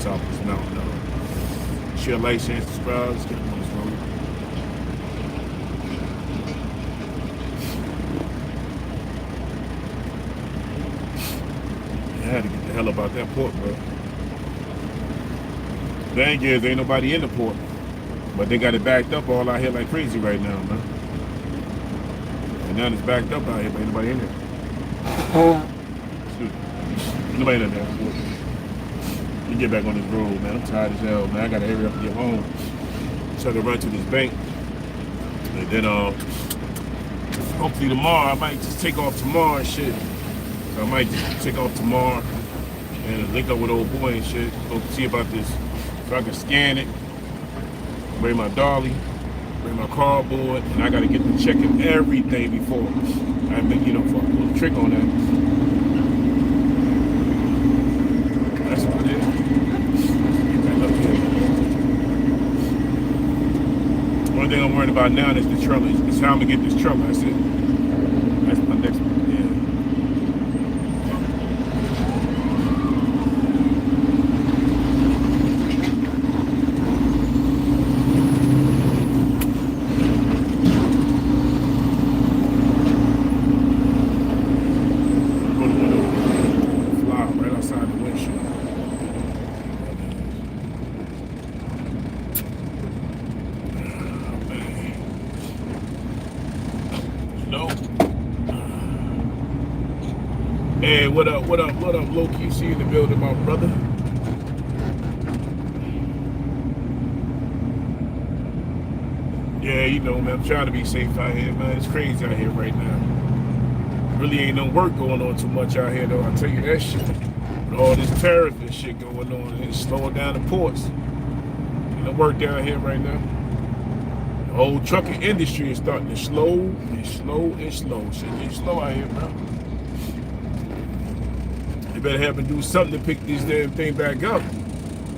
top of this mountain. Share, like, share, subscribe. Let's get on this road. I had to get the hell up out that port, bro. Thing is, ain't nobody in the port. But they got it backed up all out here like crazy right now, man. And now it's backed up out here, but ain't nobody in there. Nobody in there. Let me get back on this road, man. I'm tired as hell, man. I gotta hurry up and get home so I can run to this bank. And then hopefully tomorrow I might just take off tomorrow and shit. So I might just take off tomorrow and link up with old boy and shit. Go see about this so I can scan it, bring my dolly, bring my cardboard, and I gotta get to checking everything before I make, you know, for a little trick on that. That's what it is. Get back up here. One thing I'm worried about now is the trailer. It's how I'm gonna get this trailer. That's it. That's my next one. Hey, what up, low QC in the building, my brother. Yeah, you know, man, I'm trying to be safe out here, man. It's crazy out here right now. Really ain't no work going on too much out here, though, I'll tell you that shit. With all this tariff and shit going on, it's slowing down the ports. Ain't no work down here right now. The whole trucking industry is starting to slow and slow and slow. Shit getting slow out here, bro. You better have to do something to pick these damn thing back up.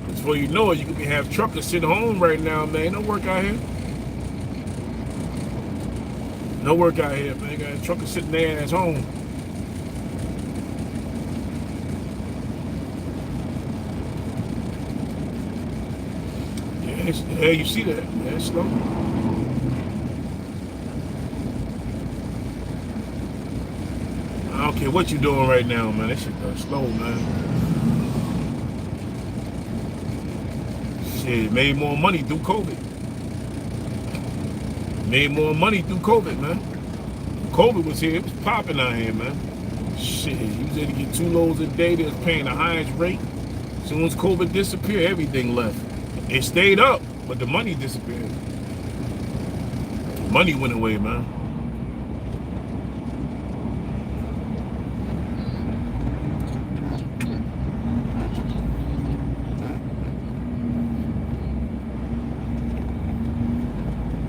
Before you know it, you could be have truckers sitting home right now, man. Ain't no work out here. No work out here, man. Got truckers sitting there at home. Yeah, you see that. Yeah, it's slow. I don't care what you doing right now, man. That shit goes slow, man. Shit, made more money through COVID. Made more money through COVID, man. COVID was here. It was popping out here, man. Shit, you was able to get 2 loads a day. They was paying the highest rate. As soon as COVID disappeared, everything left. It stayed up, but the money disappeared. Money went away, man.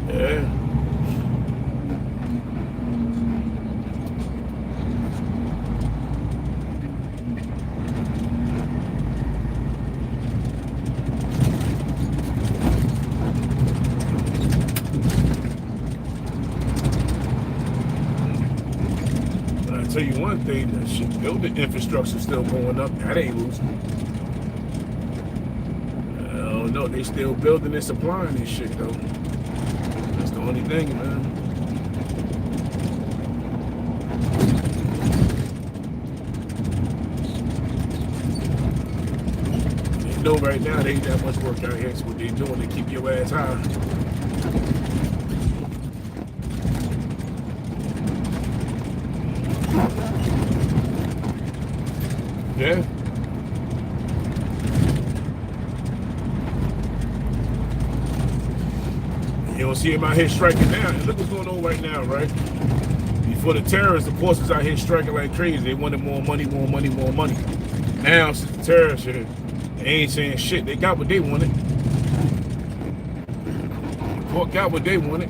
Yeah. I'll tell you one thing, that shit, building infrastructure still going up. That ain't losing. I don't know, they still building and supplying this shit though. That's the only thing, man. They know right now they ain't that much work out here, so what they doing, they keep your ass high. Yeah. You don't see him out here striking now. And look what's going on right now, right? Before the terrorists, the forces out here striking like crazy. They wanted more money, more money, more money. Now, since the terrorists here, they ain't saying shit. They got what they wanted. The port got what they wanted.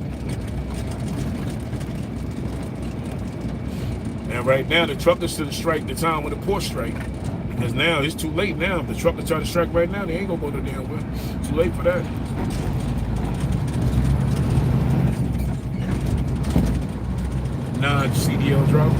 And right now, the truckers should strike the time with the port strike. Because now it's too late now. If the truckers try to strike right now, they ain't gonna go no damn way. Too late for that. Non-CDL drop.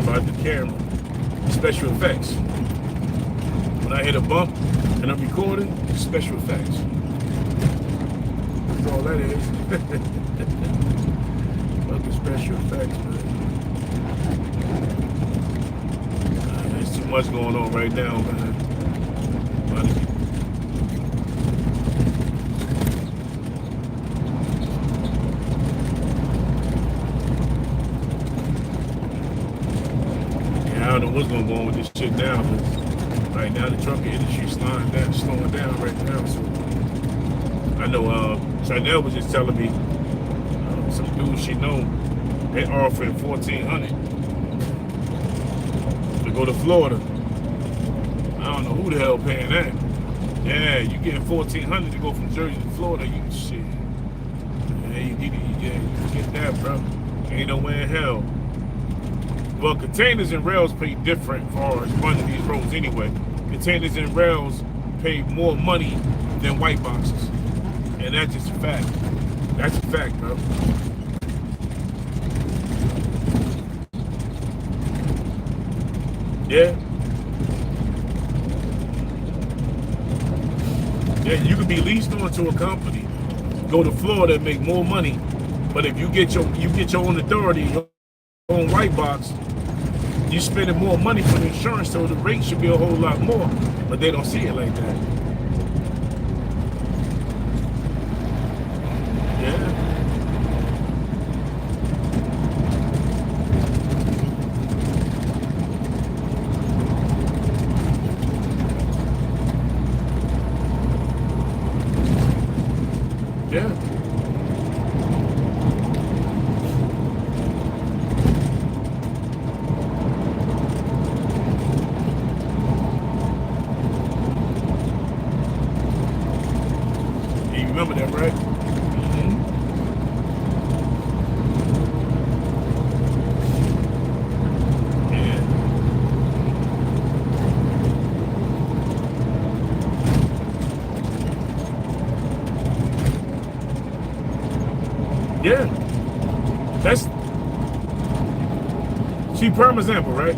about the camera. Special effects. When I hit a bump and I'm recording, special effects. That's all that is. Fucking special effects, man. There's too much going on right now, man. I don't know what's going to go on with this shit now, but right now the trucker industry is slowing down right now. So I know Chanel was just telling me some dudes she know, they offering $1,400 to go to Florida. I don't know who the hell paying that. Yeah, you getting $1,400 to go from Jersey to Florida. You shit. Yeah, you get that, bro. Ain't no way in hell. Well, containers and rails pay different as far as running these roads anyway. Containers and rails pay more money than white boxes. And that's just a fact. That's a fact, bro. Yeah. Yeah, you could be leased onto a company, go to Florida and make more money. But if you get your own authority, your own white box, you're spending more money for the insurance, so the rate should be a whole lot more. But they don't see it like that. Yeah. Yeah. You remember that, right? Mm-hmm. Yeah. That's, see, prime example, right?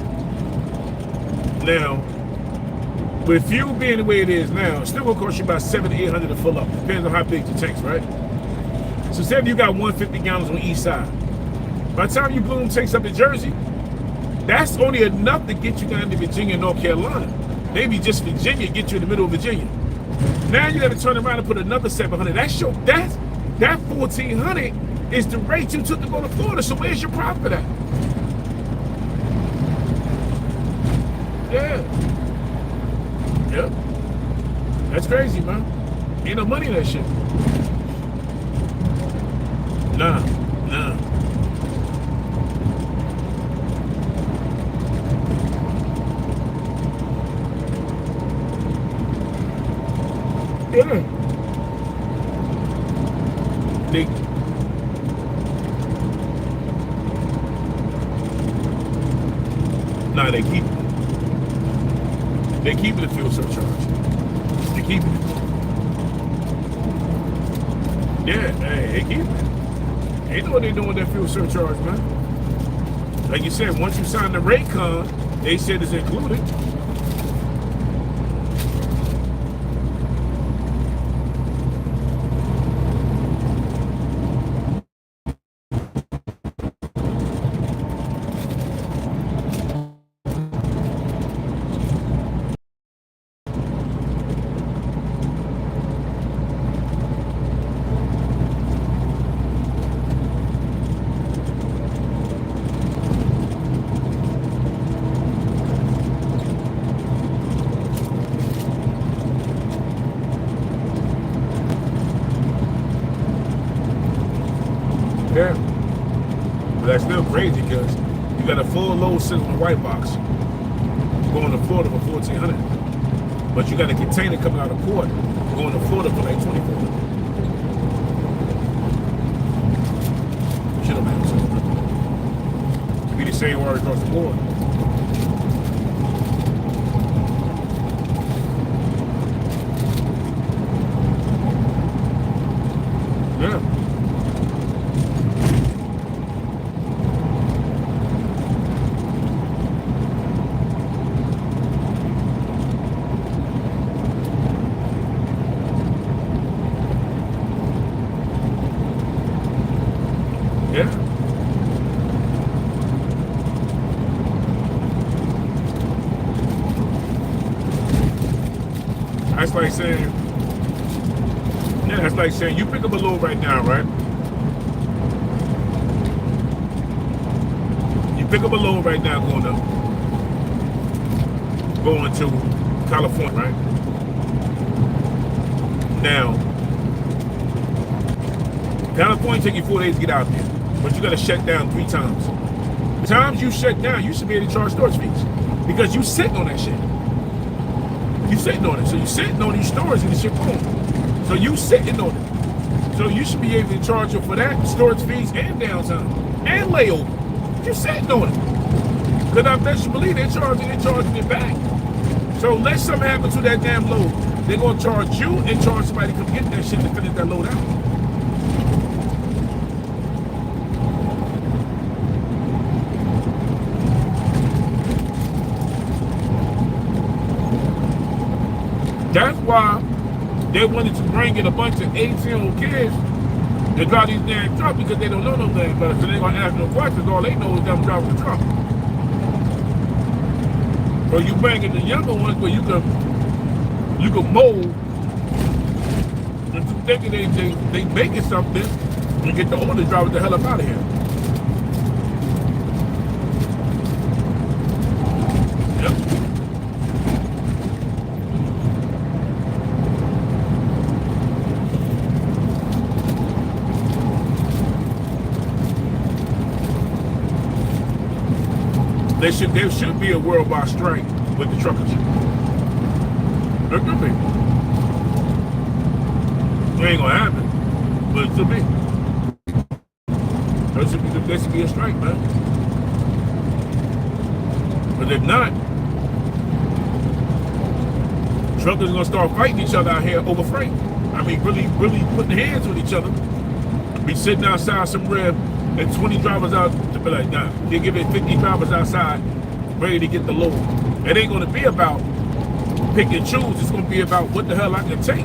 Now, with fuel being the way it is now, it's still gonna cost you about $700 to $800 to fill up. Depends on how big your tanks, right? So say if you got 150 gallons on each side. By the time you blow them tanks up to Jersey, that's only enough to get you down to Virginia and North Carolina. Maybe just Virginia, get you in the middle of Virginia. Now you gotta turn around and put another $700. That $1,400 is the rate you took to go to Florida. So where's your profit at? Yeah. Yep. That's crazy, man. Ain't no money in that shit. Nah. Yeah. They keep the fuel surcharge. They keep it. Yeah, hey, they keep it. They know what they're doing with that fuel surcharge, man. Like you said, once you sign the rate con, they said it's included. Yeah. But that's still crazy because you got a full load sitting on the white box going to Florida for $1,400. But you got a container coming out of port going to Florida for like $2,400. Shit, man. To be the same word across the board. Yeah. That's like saying you pick up a load right now, right? You pick up a load right now going to California, right? Now, California take you 4 days to get out there, but you got to shut down 3 times. The times you shut down, you should be able to charge storage fees because you sitting on that shit. You sitting on it, so you sitting on these stores and the shit boom. So you sitting on it. So you should be able to charge them for that, storage fees and downtime and layover. You sitting on it. Because I bet you believe they're charging it back. So unless something happens to that damn load, they're going to charge you and charge somebody to come get that shit to finish that load out. That's why they wanted to bring in a bunch of 18-year-old kids to drive these damn trucks because they don't know no damn better. So they're going to ask no questions. All they know is them driving the truck. So you bring in the younger ones where you can mold and thinking they making something and get the older drivers the hell up out of here. Yep. There should be a worldwide strike with the truckers. There could be. It ain't gonna happen, but it should be. There should be a strike, man. But if not, truckers are gonna start fighting each other out here over freight. I mean, really putting hands on each other. Be sitting outside somewhere and 20 drivers out to be like, nah, they give it 50 drivers outside ready to get the load. It ain't gonna be about pick and choose. It's gonna be about what the hell I can take.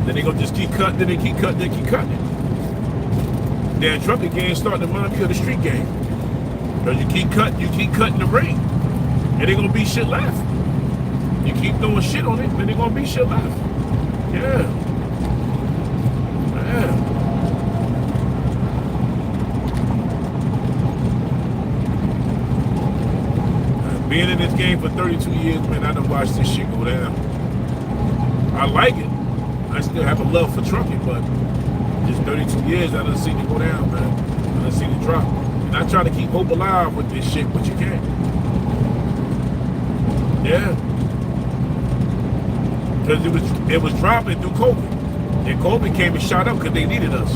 Then they gonna just keep cutting, then they keep cutting, they keep cutting it. Then trucking game starting to remind me of the street game. Because you keep cutting the ring, and they gonna be shit left. You keep throwing shit on it, then they gonna be shit left. Yeah. Yeah. Being in this game for 32 years, man, I done watched this shit go down. I like it. I still have a love for trucking, but just 32 years, I done seen it go down, man. I done seen it drop. And I try to keep hope alive with this shit, but you can't. Yeah. Because it was dropping through COVID. And COVID came and shot up because they needed us.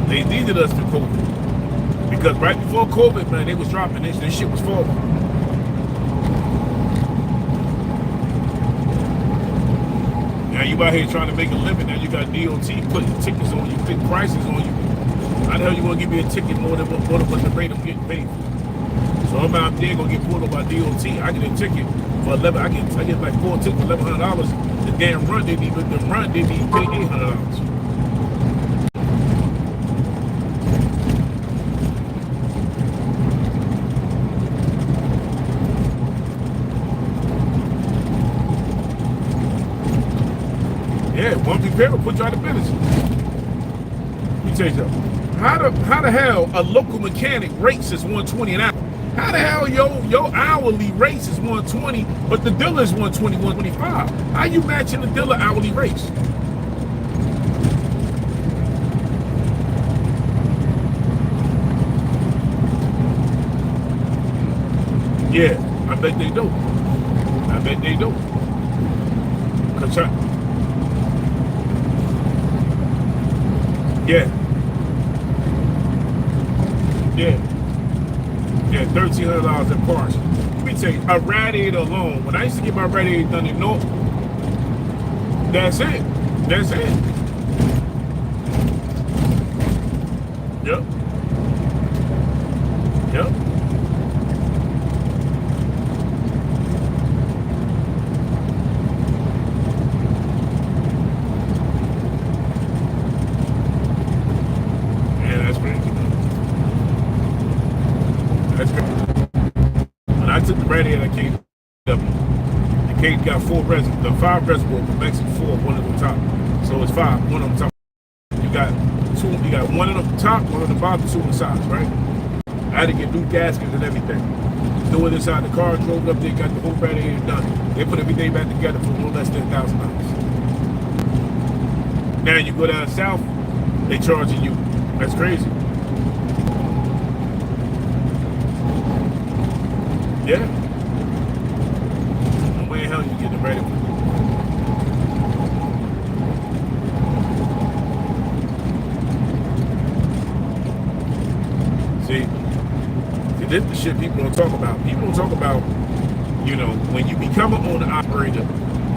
They needed us through COVID. Because right before COVID, man, they was dropping this shit was falling. Now you out here trying to make a living. Now you got DOT putting tickets on you, putting prices on you. How the hell you gonna give me a ticket more than what the rate I'm getting paid for? So I'm out there gonna get pulled over by DOT. I get a ticket for $11. I get like 4 tickets for $1,100. The damn run they need pay $800. Yeah, one repair will put you out of business. Let me tell you something. How the hell a local mechanic rates is $120 an hour? How the hell your hourly rates is $120, but the dealer is $120, $125? How you matching the dealer hourly rates? Yeah, I bet they do. I bet they do. Yeah. Yeah, $1,300 in parts. Let me tell you, a radiator alone, when I used to get my radiator done in North, that's it. That's it. Yep. Yep. When I took the radiator, got five reservoirs, but Mexico 4, one on the top. So it's 5, one on the top. You got one on the top, one on the bottom, 2 on the sides, right? I had to get new gaskets and everything. Do it inside the car, drove up there, got the whole radiator done. They put everything back together for no less than $1,000. Now you go down south, they charging you. That's crazy. Yeah. No way in hell you get the ready. See, this is the shit people don't talk about. People don't talk about, you know, when you become an owner operator,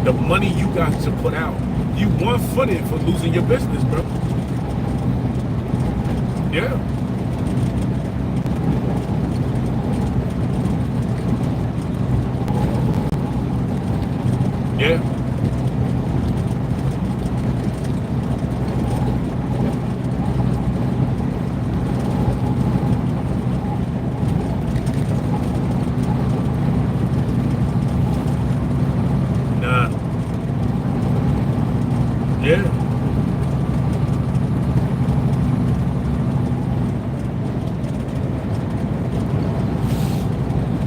the money you got to put out. You one-footed for losing your business, bro. Yeah. Yeah. Nah. Yeah.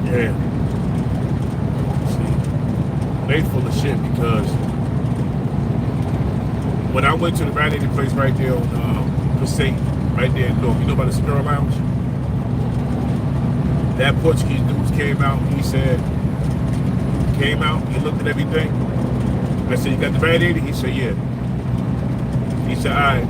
Yeah. See, they full of shit because when I went to the radiator place right there on Passaic, right there in North, you know about the Cigar Lounge? That Portuguese dude came out, he looked at everything. I said, you got the radiator? He said, yeah. He said, all right,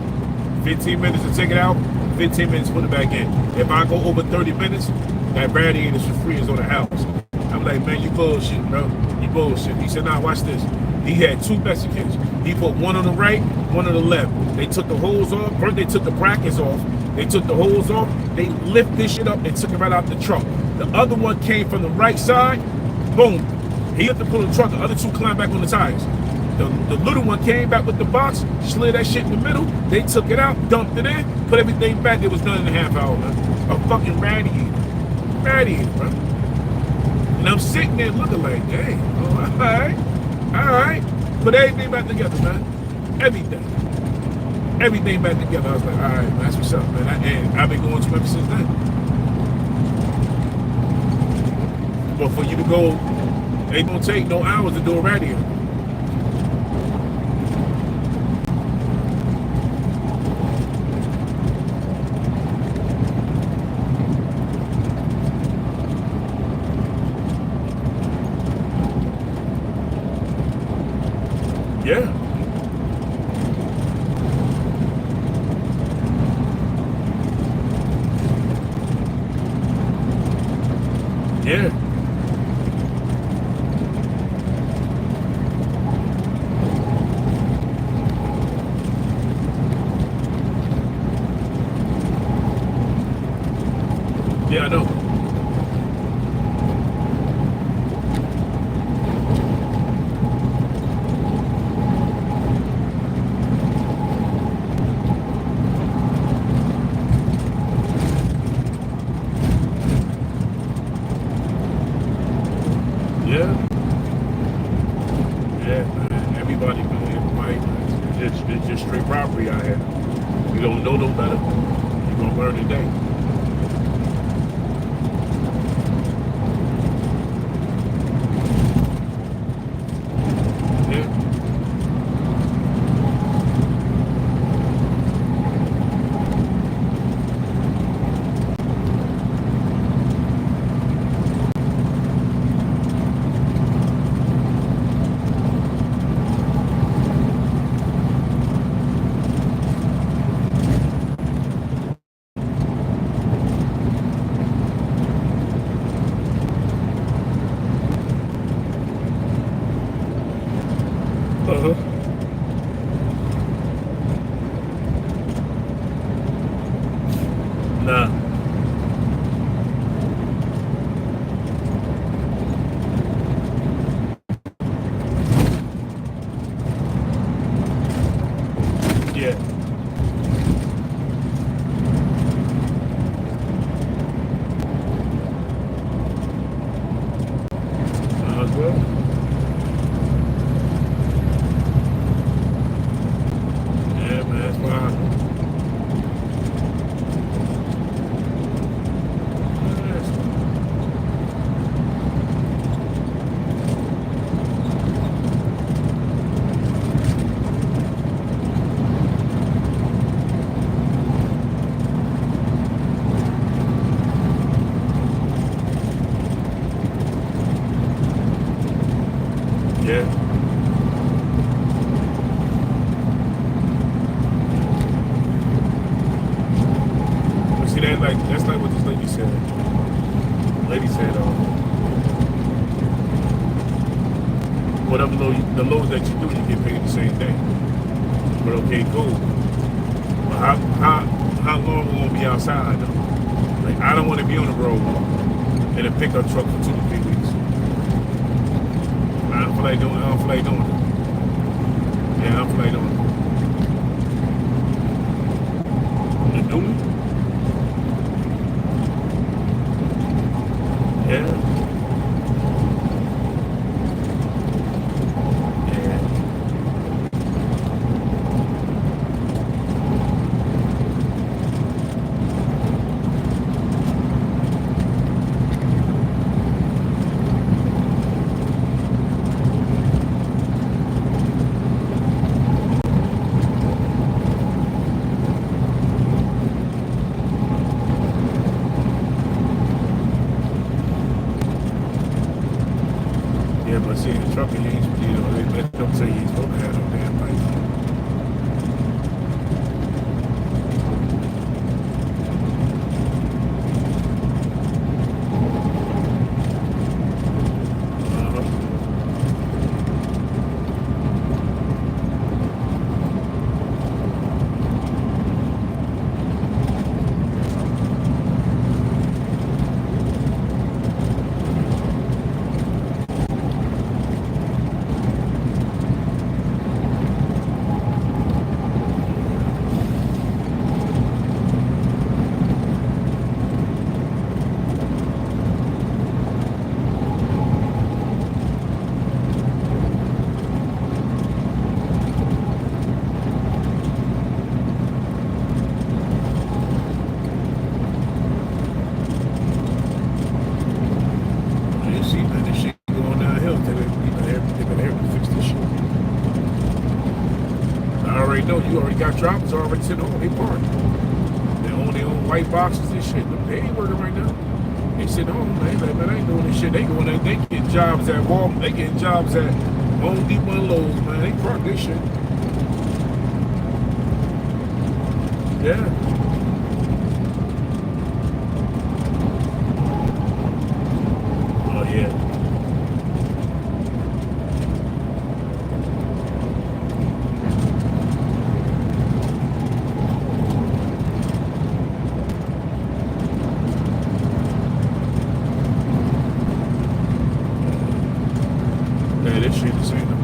15 minutes to take it out, 15 minutes to put it back in. If I go over 30 minutes, that radiator for free is on the house. I'm like, man, you bullshit, bro. You bullshit. He said, nah, watch this. He had 2 Mexicans. He put one on the right, one on the left. They took the hose off. First, they took the brackets off. They took the hose off. They lift this shit up and took it right out the truck. The other one came from the right side. Boom. He had to pull the truck. The other 2 climbed back on the tires. The little one came back with the box, slid that shit in the middle. They took it out, dumped it in, put everything back. It was done in a half hour, man. A fucking radiator, bro. And I'm sitting there looking like, dang, all right. Put everything back together, man. Everything back together. I was like, all right, man, that's what's up, man. And I've been going to ever since then. But for you to go, ain't gonna take no hours to do a radiator. Yeah. Yeah. Yeah, I know. Yeah, man. Everybody, it's just straight property out here. You don't know no better. You're gonna learn today. Yeah. Uh-huh. Nah. Yeah. Well. Yeah. But see, that's like what this lady said. The lady said, whatever the loads that you do, you get paid the same day. But okay, cool. But how long we gonna be outside though? Like, I don't want to be on the road in a pickup truck for 2 to 3 weeks. I don't feel like doing it. Yeah, I don't feel like doing it. You do it? Yeah. Yeah, but see, in trucking, they don't say you ain't supposed to have no damn license. You already got drivers already sitting home. They parked. They own their own white boxes and shit. They ain't working right now. They sitting home. They like, man, I ain't doing this shit. They going there. They getting jobs at Walmart. They getting jobs at Home Depot and Lowe's, man. They park this shit. Yeah. Oh yeah. This shit is ain't no.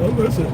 Oh, listen.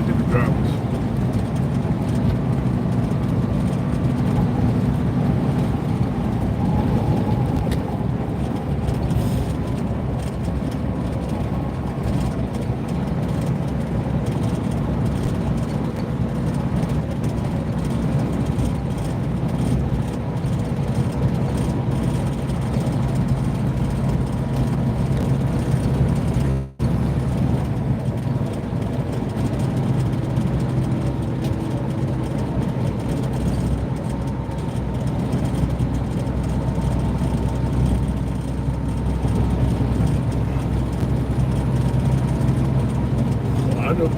got different drivers. I know.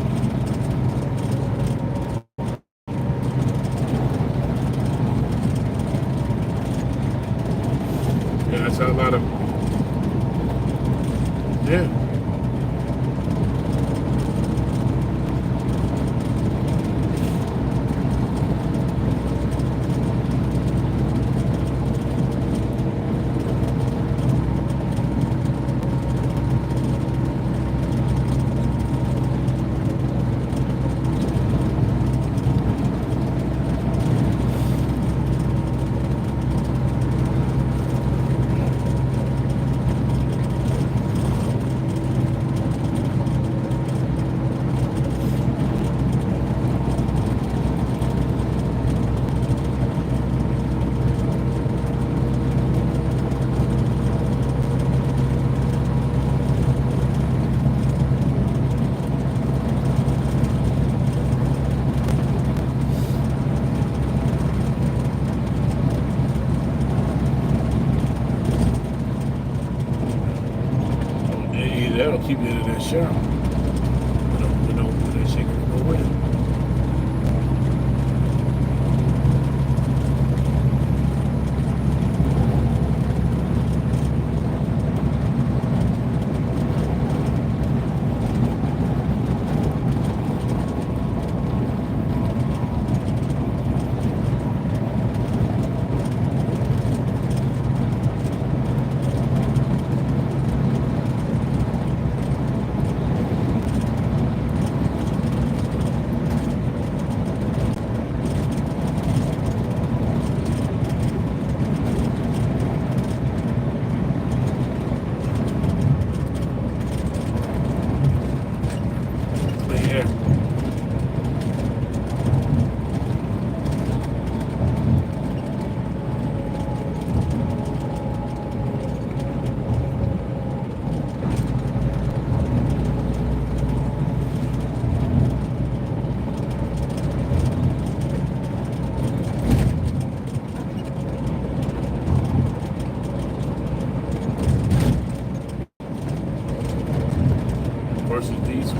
Yeah, that's a lot of. Yeah. That'll keep you in that shop. When that shit can go in. Versus diesel.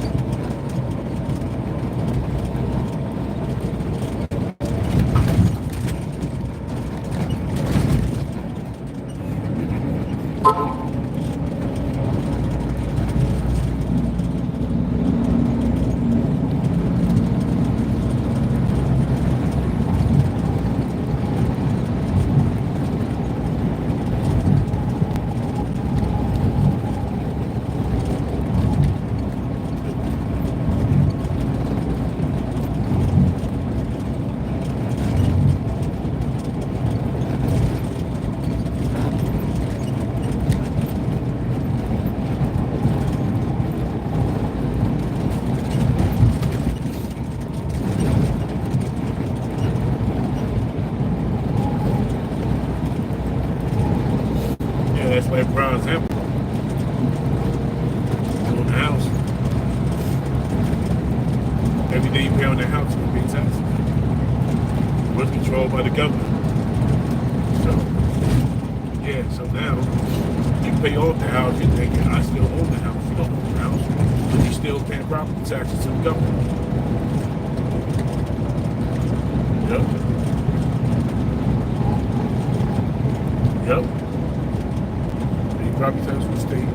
That's like prime example. On the house. Everything you pay on the house is going to be taxed. What's controlled by the government. So, yeah, so now you pay off the house, you're thinking, I still own the house. You don't own the house, but you still paying property taxes to the government. Yep. Property tax for the state.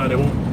Nah, they won't.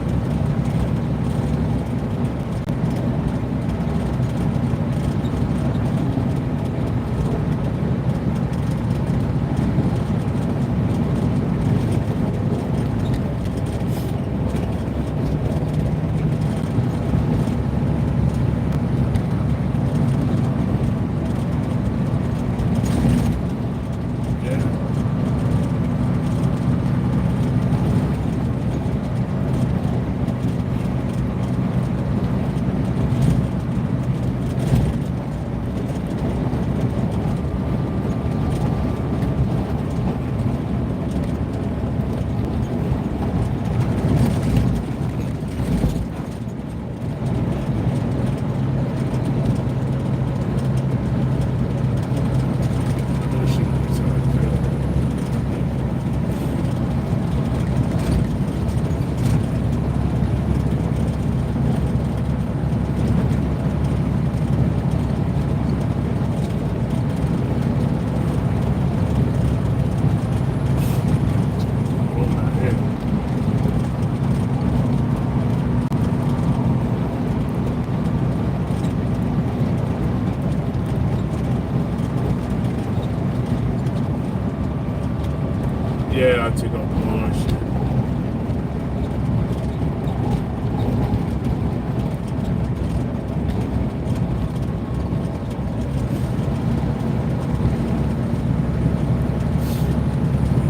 Yeah, I take off bullshit.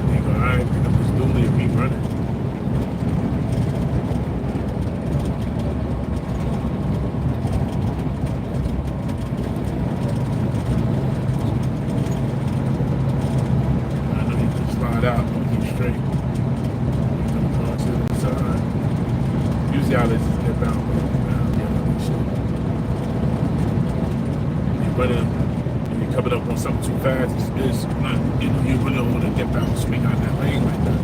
Nigga, I ain't pick up this dually and me running. I know you can slide out, but keep straight. Usually I let this get down, you running, when you're coming up on something too fast, it's not, you really don't want to get down and swing out that lane like that.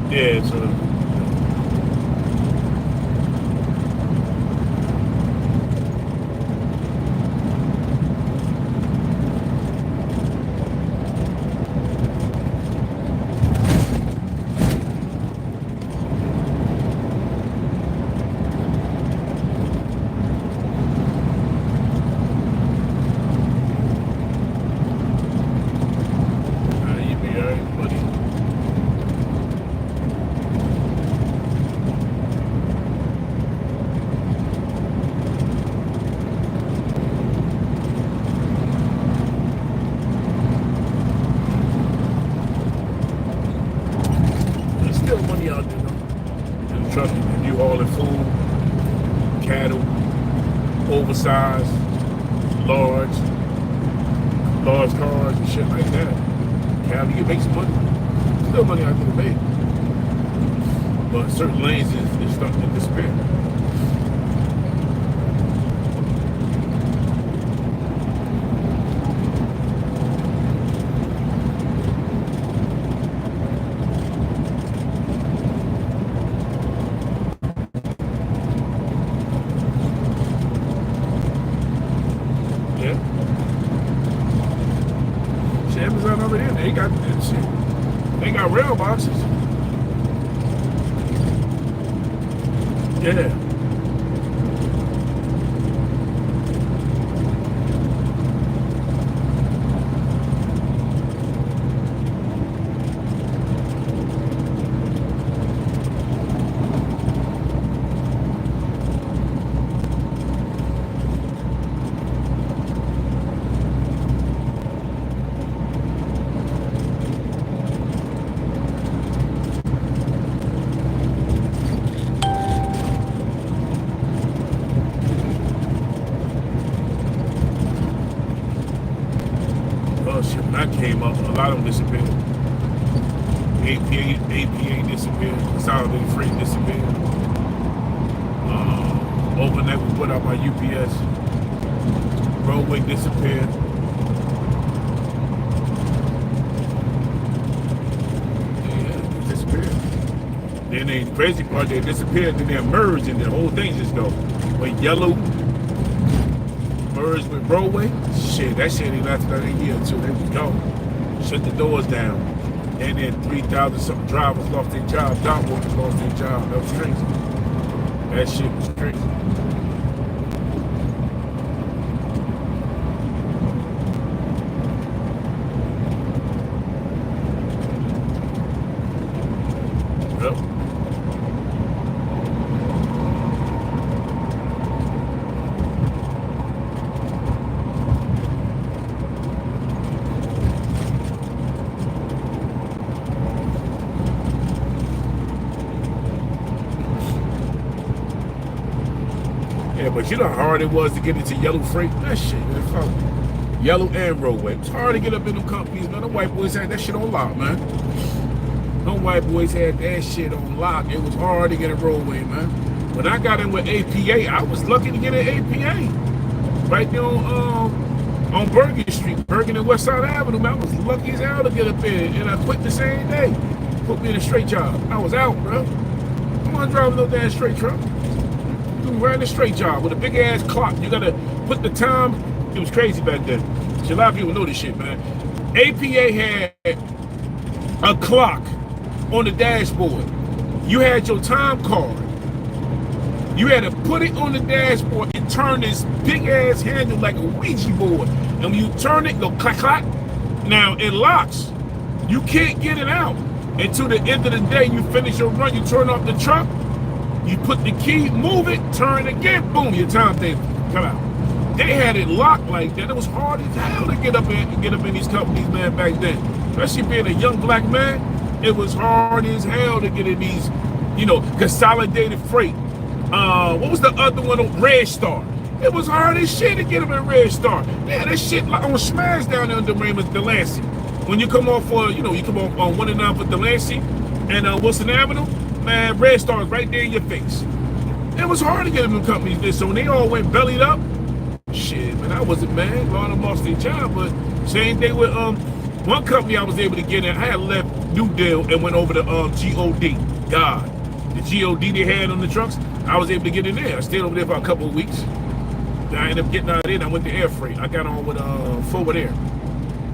Yeah, so you be alright, buddy. There's still money out there, though. In trucking, if you hauling food, cattle, oversized, large cars and shit like that. Cattle, you make some money. Still money out there to make. But certain lanes is starting to disappear. they got that shit. They got rail boxes. Yeah. Oh shit, when I came up, a lot of them disappeared. APA disappeared. Consolidated Freight disappeared. Overnight was put out by UPS. Roadway disappeared. Yeah, it disappeared. Then the crazy part, they disappeared, then they emerged, and the whole thing just go. Went yellow, merged with roadway. Shit, that shit ain't lasted another year or two. They was gone. Shut the doors down. And then 3,000 something drivers lost their job. Dock workers lost their job. That was crazy. That shit was crazy. Yep. Yeah, but you know how hard it was to get into yellow freight? That shit, man. Yellow and roadway. It was hard to get up in them companies, man. The white boys had that shit on lock, man. Them white boys had that shit on lock. It was hard to get a roadway, man. When I got in with APA, I was lucky to get an APA. Right there on Bergen Street, Bergen and Westside Avenue, man. I was lucky as hell to get up there, and I quit the same day. Put me in a straight job. I was out, bro. I'm not driving no damn straight truck. You ran a straight job with a big ass clock. You gotta put the time. It was crazy back then. So a lot of people know this shit, man. APA had a clock on the dashboard. You had your time card. You had to put it on the dashboard and turn this big ass handle like a Ouija board. And when you turn it, go clack clack. Now it locks. You can't get it out until the end of the day. You finish your run. You turn off the truck. You put the key, move it, turn it again, boom, your timetable come out. They had it locked like that. It was hard as hell to get up in these companies, man, back then. Especially being a young black man, it was hard as hell to get in these, you know, consolidated freight. What was the other one? Red Star. It was hard as shit to get them in Red Star. Yeah, that shit like on Smash down there under Raymond Delancey. When you come off for, you know, you come off on 1 and 9 for Delancey and Wilson Avenue. Man, Red Star is right there in your face. It was hard to get them in companies this, so when they all went bellied up, shit, man, I wasn't mad. A lot of them lost their job, but same thing with one company I was able to get in. I had left New Deal and went over to GOD. God, the GOD they had on the trucks, I was able to get in there. I stayed over there for a couple of weeks. Then I ended up getting out of there and I went to air freight. I got on with Forward Air.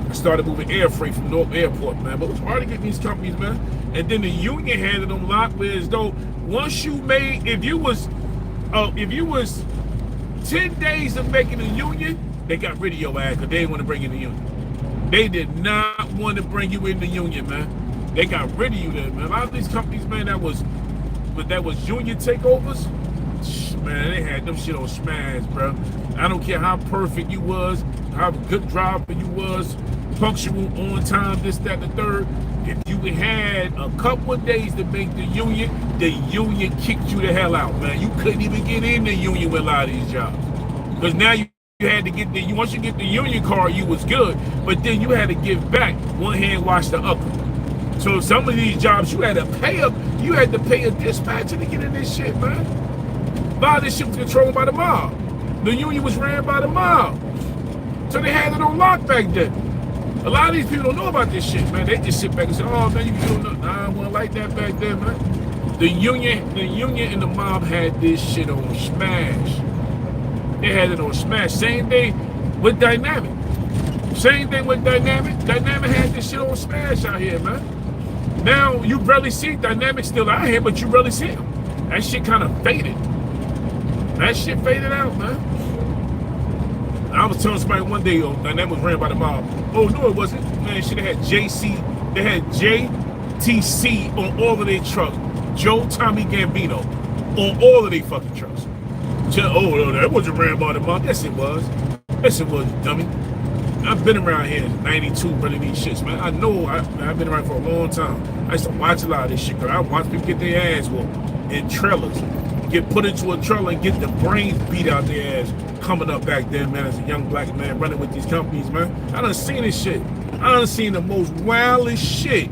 I started moving air freight from North Airport, man. But it was hard to get these companies, man. And then the union handed them locked, where as though once you made, if you was 10 days of making a union, they got rid of your ass because they didn't want to bring you in the union. They did not want to bring you in the union, man. They got rid of you there, man. A lot of these companies, man, that was union takeovers. Man, they had them shit on smash, bro. I don't care how perfect you was, how good driver you was, punctual, on time, this, that, the third. If you had a couple of days to make the union kicked you the hell out, man. You couldn't even get in the union with a lot of these jobs. Because now you had to get once you get the union card, you was good, but then you had to give back. One hand wash the other. So some of these jobs you had to pay a dispatcher to get in this shit, man. A lot of this shit was controlled by the mob. The union was ran by the mob. So they had it on lock back then. A lot of these people don't know about this shit, man. They just sit back and say, oh, man, you can do nothing. I wasn't like that back then, man. The union and the mob had this shit on smash. They had it on smash. Same day with Dynamic. Same thing with Dynamic. Dynamic had this shit on smash out here, man. Now you barely see Dynamic still out here, but you barely see him. That shit kind of faded. That shit faded out, man. I was telling somebody one day, Dynamic was ran by the mob. Oh no, it wasn't. Man, shit, they had JC, they had JTC on all of their trucks. Joe Tommy Gambino on all of their fucking trucks. Oh no, that wasn't ran by the mob. Yes, it was. Yes, it was, dummy. I've been around here in 92 running these shits, man. I know I've been around for a long time. I used to watch a lot of this shit, because I watch people get their ass whooped in trailers. Get put into a trailer and get the brains beat out their ass coming up back then, man, as a young black man running with these companies, man. I done seen this shit. I done seen the most wildest shit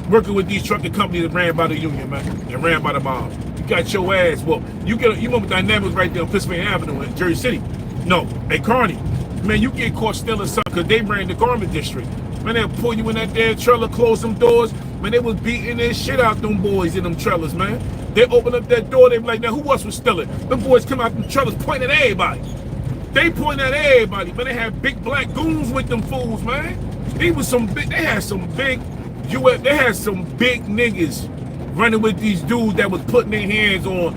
working with these trucking companies that ran by the union, man, and ran by the mob. You got your ass whooped. You remember Dynamics right there on Pennsylvania Avenue in Jersey City? No, at Kearney. Man, you get caught stealing something because they ran the garment district. Man, they'll pull you in that damn trailer, close them doors. Man, they was beating their shit out them boys in them trailers, man. They open up that door, they be like, now who else was stealing? Them boys come out them trailers pointing at everybody. They point at everybody, man. They had big black goons with them fools, man. They had some big niggas running with these dudes that was putting their hands on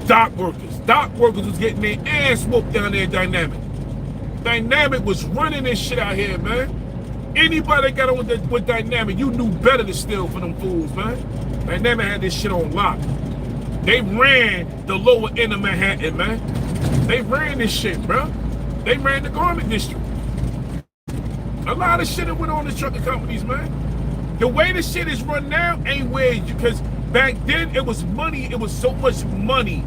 dock workers. Dock workers was getting their ass whooped down there at Dynamic. Dynamic was running this shit out here, man. Anybody that got on with Dynamic, you knew better to steal from them fools, man. Dynamic had this shit on lock. They ran the lower end of Manhattan, man. They ran this shit, bro. They ran the garment district. A lot of shit that went on the trucking companies, man. The way the shit is run now ain't where, because back then it was money. It was so much money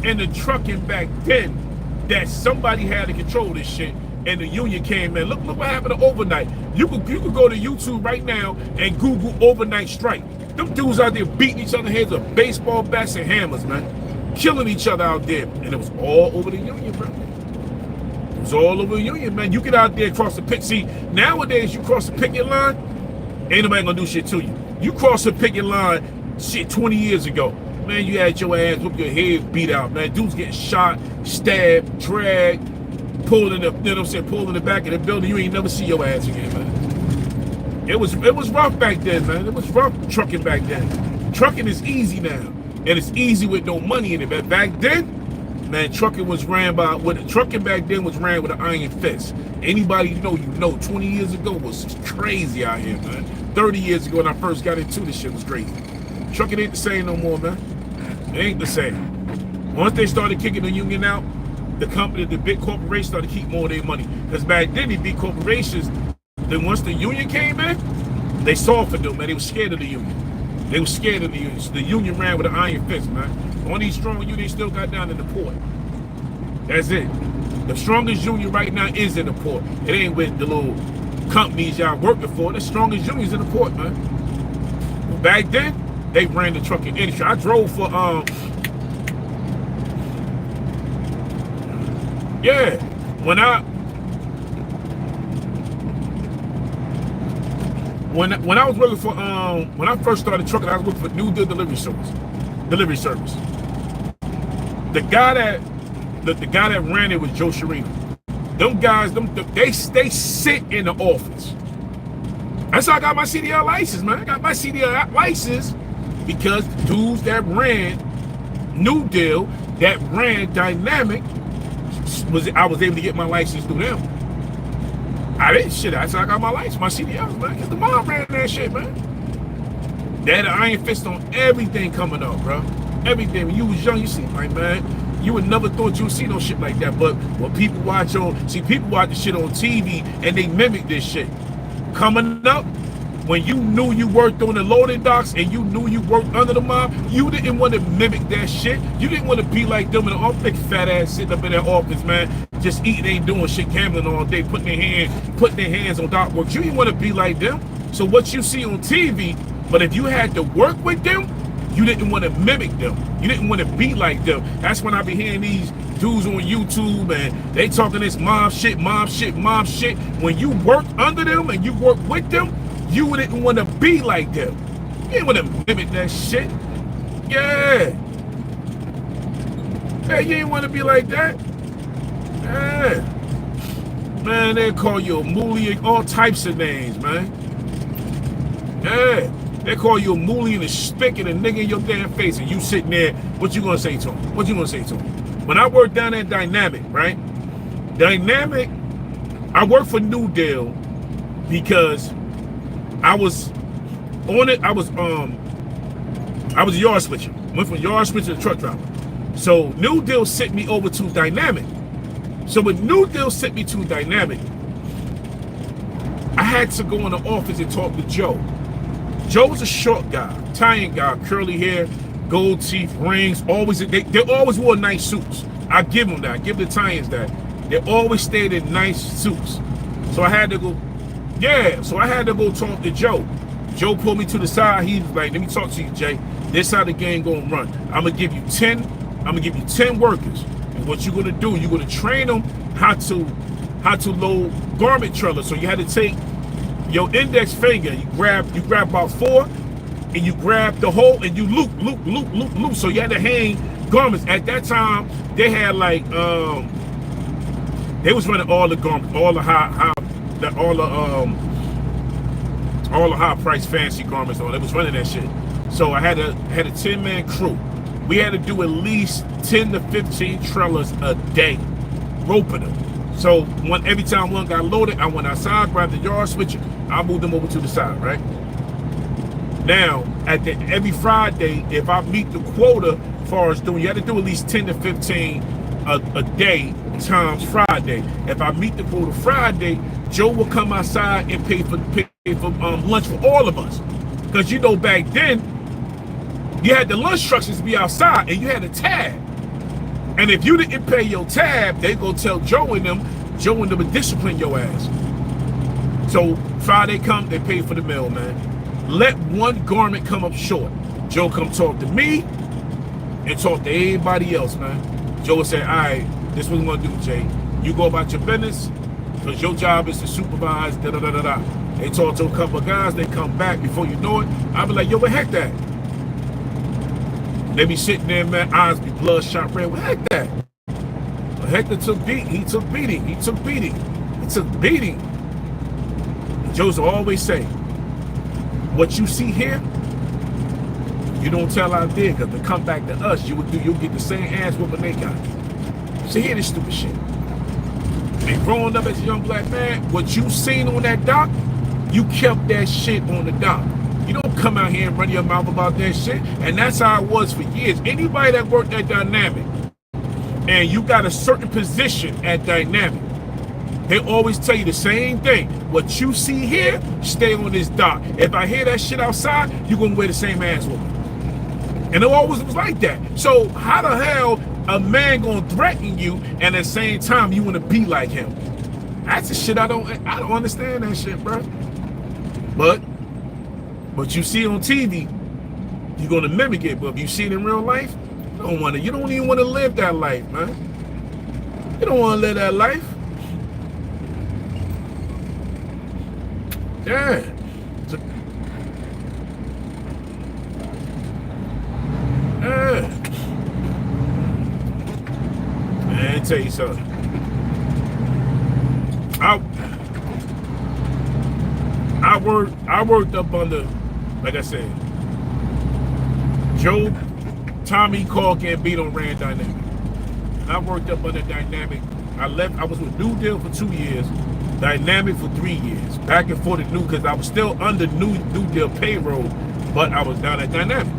in the trucking back then that somebody had to control this shit, and the union came in. Look what happened to overnight. You could go to YouTube right now and Google overnight strike. Them dudes out there beating each other's heads with baseball bats and hammers, man. Killing each other out there. And it was all over the union, bro. It was all over the union, man. You get out there across the picket. See, nowadays you cross the picket line, ain't nobody gonna do shit to you. You cross the picket line, shit, 20 years ago. Man, you had your ass with your head beat out, man. Dudes getting shot, stabbed, dragged, pulled in the, you know what I'm saying, pulled in the back of the building. You ain't never see your ass again, man. It was rough back then, man. It was rough trucking back then. Trucking is easy now, and it's easy with no money in it. But back then, man, trucking back then was ran with an iron fist. Anybody you know, 20 years ago was crazy out here, man. 30 years ago when I first got into this shit was crazy. Trucking ain't the same no more, man. It ain't the same. Once they started kicking the union out, the big corporations started to keep more of their money. Because back then, the big corporations, then once the union came in, they softened them, man. They were scared of the union. They were scared of the union. So the union ran with an iron fist, man. The only strong union they still got down in the port. That's it. The strongest union right now is in the port. It ain't with the little companies y'all working for. The strongest union's in the port, man. But back then, they ran the trucking industry. I drove for, when I was working for, when I first started trucking, I was working for New Deal Delivery Service. The guy that ran it was Joe Sharino. Them guys, they sit in the office. That's how I got my CDL license, man. I got my CDL license because the dudes that ran New Deal, that ran Dynamic, I was able to get my license through them. That's how I got my license, my CDL, man. Because the mom ran that shit, man. They had an iron fist on everything coming up, bro. Everything. When you was young, you see, like, man, you would never thought you would see no shit like that. But when people watch the shit on TV and they mimic this shit. Coming up, when you knew you worked on the loading docks and you knew you worked under the mob, you didn't want to mimic that shit. You didn't want to be like them in the office, big fat ass sitting up in their office, man, just eating, ain't doing shit, gambling all day, putting their hands on dock work. You didn't want to be like them. So what you see on TV, but if you had to work with them, you didn't want to mimic them. You didn't want to be like them. That's when I be hearing these dudes on YouTube and they talking this mob shit. When you work under them and you work with them, you didn't want to be like them. You didn't want to mimic that shit. Yeah. Hey, you didn't want to be like that. Yeah. Man, they call you a moolie, all types of names, man. Yeah. They call you a moolie and a spick and a nigga in your damn face, and you sitting there, what you gonna say to him? What you gonna say to him? When I worked down at Dynamic, right? Dynamic, I worked for New Deal because I was on it, I was a yard switcher. Went from yard switcher to truck driver. So New Deal sent me over to Dynamic. So when New Deal sent me to Dynamic, I had to go in the office and talk to Joe. Joe was a short guy, Italian guy, curly hair, gold teeth, rings, always, they always wore nice suits. I give them that, I give the Italians that. They always stayed in nice suits. So I had to go, so I had to go talk to Joe. Joe pulled me to the side, he was like, let me talk to you, Jay. This how the game gonna run. I'm gonna give you 10 workers. And what you're gonna do, you're gonna train them how to load garment trailers. So you had to take your index finger, you grab about 4, and you grab the hole and you loop. So you had to hang garments. At that time, they had like they was running all the garments, all the high price fancy garments on. They was running that shit. So I had a 10-man crew. We had to do at least 10 to 15 trailers a day, roping them. So every time one got loaded, I went outside, grabbed the yard switcher, I moved them over to the side, right? Now, every Friday, if I meet the quota as far as doing, you had to do at least 10 to 15 a day times Friday. If I meet the quota Friday, Joe will come outside and pay for lunch for all of us. Because you know back then, you had the lunch trucks to be outside and you had a tab. And if you didn't pay your tab, they go tell Joe and them would discipline your ass. So Friday come, they pay for the meal, man. Let one garment come up short. Joe come talk to me and talk to everybody else, man. Joe would say, all right, this is what we're gonna do, Jay. You go about your business, because your job is to supervise, da-da-da-da-da. They talk to a couple of guys, they come back, before you know it, I'll be like, yo, what heck that? They be sitting there, man, eyes be bloodshot red. What heck that? Well, Hector took beating. He took beating. And Joseph always say, what you see here, you don't tell out there, because to come back to us, you'll get the same ass whooping they got. See, hear this stupid shit. And growing up as a young black man, what you seen on that dock, you kept that shit on the dock. You don't come out here and run your mouth about that shit. And that's how it was for years. Anybody that worked at Dynamic and you got a certain position at Dynamic, they always tell you the same thing. What you see here, stay on this dock. If I hear that shit outside, you're going to wear the same ass whooping. And it always was like that. So how the hell a man going to threaten you and at the same time you want to be like him? That's the shit I don't understand that shit, bro. But you see on TV, you're gonna mimic it. But if you see it in real life, you don't even want to live that life, man. You don't want to live that life. Yeah. Yeah. Man, let me tell you something. I worked up under, like I said, Joe, Tommy, Cork, and Gambino ran Dynamic. And I worked up under Dynamic. I was with New Deal for 2 years, Dynamic for 3 years. Back and forth to New, because I was still under New Deal payroll, but I was down at Dynamic.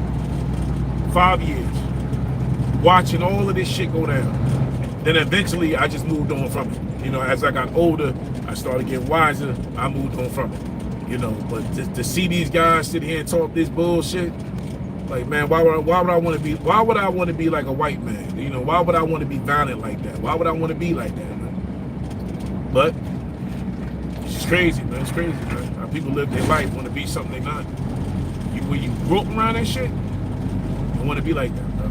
5 years. Watching all of this shit go down. Then eventually I just moved on from it. You know, as I got older, I started getting wiser, I moved on from it. You know, but to see these guys sit here and talk this bullshit, like, man, why would I want to be like a white man? You know, why would I want to be violent like that? Why would I want to be like that, man? But it's just crazy, man. It's crazy, man. How people live their life, want to be something they're not. When you grew up around that shit, you want to be like that, bro.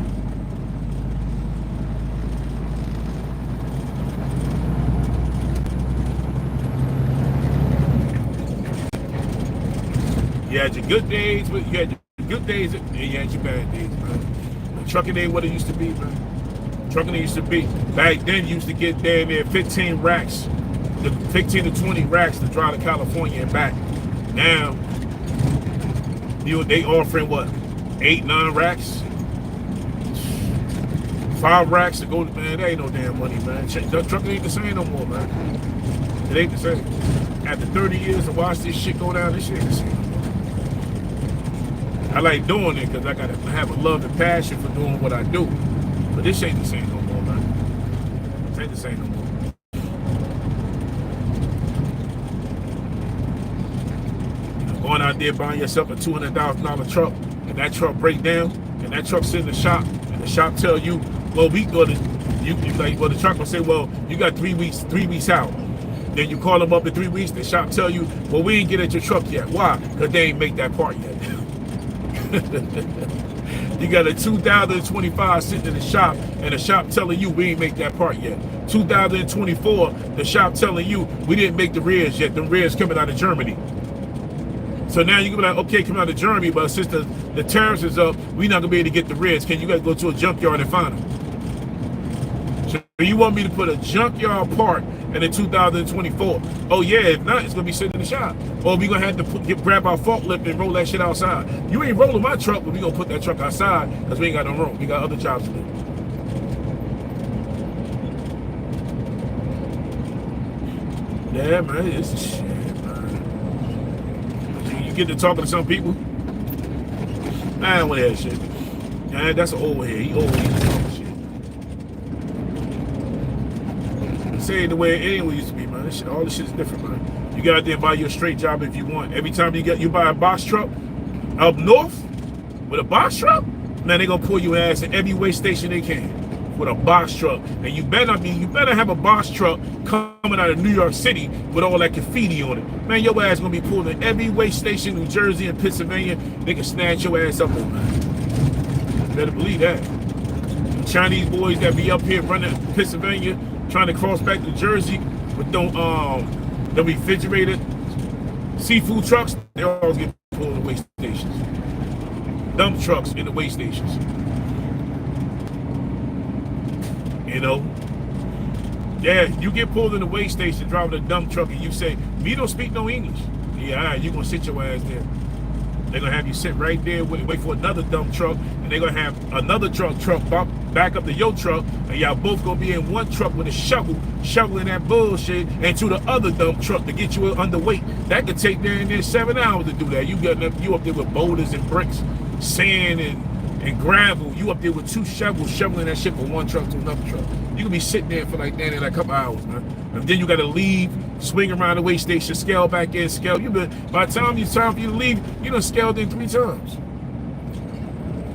You had your good days, but you had your good days and you had your bad days, man. Trucking ain't what it used to be, man. Trucking used to be. Back then, you used to get damn near 15 racks the 15 to 20 racks to drive to California and back. Now, they offering what, 8, 9 racks, 5 racks to go. Man, that ain't no damn money, man. Trucking ain't the same no more, man. It ain't the same. After 30 years to watch this shit go down, this shit ain't the same. I like doing it because I have a love and passion for doing what I do. But this ain't the same no more, man. This ain't the same no more. Going out there buying yourself a $200,000 truck, and that truck break down, and that truck sit in the shop, and the shop tell you, well, the truck will say, well, you got 3 weeks out. Then you call them up in 3 weeks, the shop tell you, well, we ain't get at your truck yet. Why? Because they ain't make that part yet. You got a 2025 sitting in the shop, and the shop telling you we ain't make that part yet. 2024, the shop telling you we didn't make the rears yet. The rears coming out of Germany. So now you can be like, okay, come out of Germany, but since the tariffs is up, we're not gonna be able to get the rears. Can you guys go to a junkyard and find them? So you want me to put a junkyard part in the 2024? Oh yeah, if not, it's gonna be sitting in the shop. Or we gonna have to grab our forklift and roll that shit outside. You ain't rolling my truck, but we gonna put that truck outside because we ain't got no room. We got other jobs to do. Yeah, man, it's shit, man. You get to talking to some people. I don't want to hear that shit. Yeah, that's an old head. He old head. Say it the way it anyway used to be, man. This shit, all this shit is different, man. You got out there and buy you a straight job if you want. Every time you buy a box truck up north with a box truck, man, they gonna pull your ass in every way station they can with a box truck. And you better have a box truck coming out of New York City with all that graffiti on it. Man, your ass gonna be pulled in every way station, New Jersey and Pennsylvania. They can snatch your ass up on, man. You better believe that. The Chinese boys that be up here running Pennsylvania, trying to cross back to Jersey with the refrigerated seafood trucks, they always get pulled in the way stations. Dump trucks in the way stations. You know? Yeah, you get pulled in the way station driving a dump truck and you say, me don't speak no English. Yeah, all right, you're going to sit your ass there. They're going to have you sit right there, wait for another dump truck, and they're going to have another truck back up to your truck, and y'all both going to be in one truck with a shoveling that bullshit into the other dump truck to get you underweight. That could take there 7 hours to do that. You up there with boulders and bricks, sand and gravel. You up there with 2 shovels shoveling that shit from one truck to another truck. You can be sitting there for like a couple hours, man. And then you got to leave, swing around the way station, scale back in, scale. By the time it's time for you to leave, you done scaled in 3 times.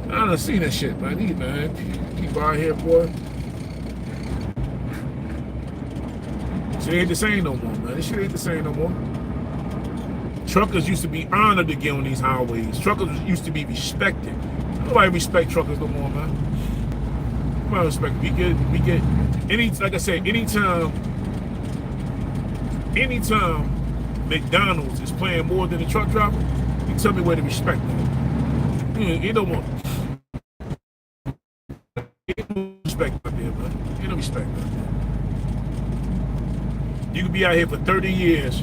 I done seen that shit, man. People out here, boy. Shit ain't the same no more, man. This shit ain't the same no more. Truckers used to be honored to get on these highways. Truckers used to be respected. Nobody respect truckers no more, man. Nobody respect. We get like I said, anytime McDonald's is playing more than the truck driver, you tell me where the respect is. You don't want respect out there, man. Ain't no respect out there. You could be out here for 30 years.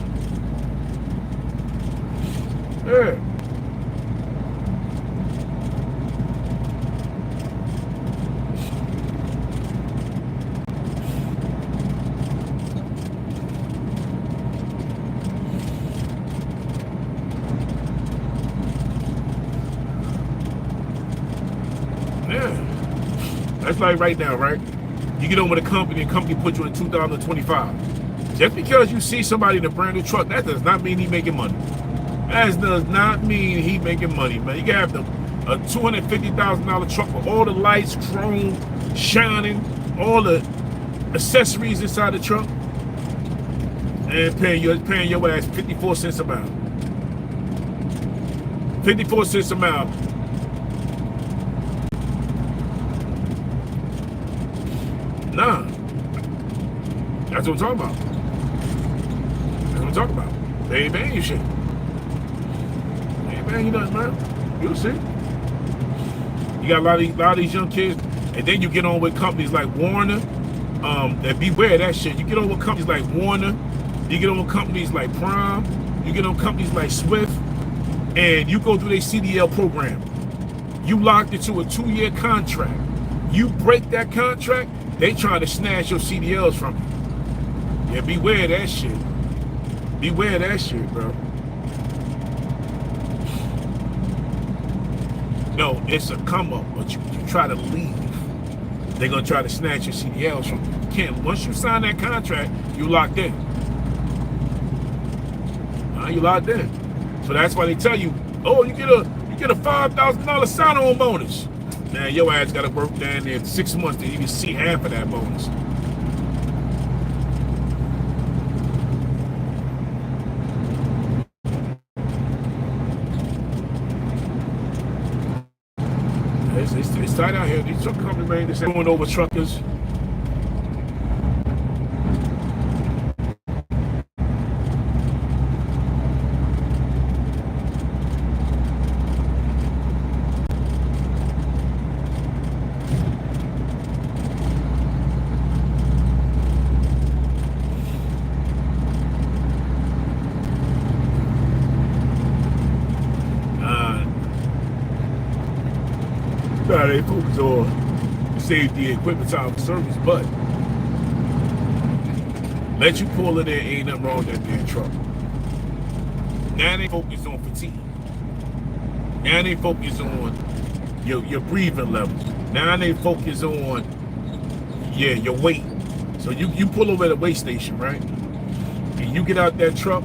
Yeah. That's like right now, right? You get on with a company and company put you in 2025. Just because you see somebody in a brand new truck, that does not mean he's making money. That does not mean he's making money, man. You can have a $250,000 truck with all the lights, chrome, shining, all the accessories inside the truck, and paying your ass 54 cents a mile. 54 cents a mile. Nah. That's what I'm talking about. That's what I'm talking about. They ain't paying you shit. They ain't paying you nothing, man. You'll see. You got a lot of these young kids, and then you get on with companies like Warner. And beware of that shit. You get on with companies like Warner, You get on companies like Prime, you get on companies like Swift, and you go through their CDL program. You locked into a 2-year contract. You break that contract, they trying to snatch your CDLs from you. Yeah, beware of that shit. Beware of that shit, bro. No, it's a come up, but you try to leave. They're gonna try to snatch your CDLs from you. You can't. Once you sign that contract, you locked in. You locked in. So that's why they tell you, oh, you get a $5,000 sign-on bonus. Man, your ass got to work down there 6 months to even see half of that bonus. It's tight out here. These truck companies, man, they're going over truckers. They focus on safety, equipment, time for service, but let you pull in there, ain't nothing wrong with that damn truck. Now they focus on fatigue. Now they focus on your breathing levels. Now they focus on your weight. So you pull over at a weigh station, right? And you get out that truck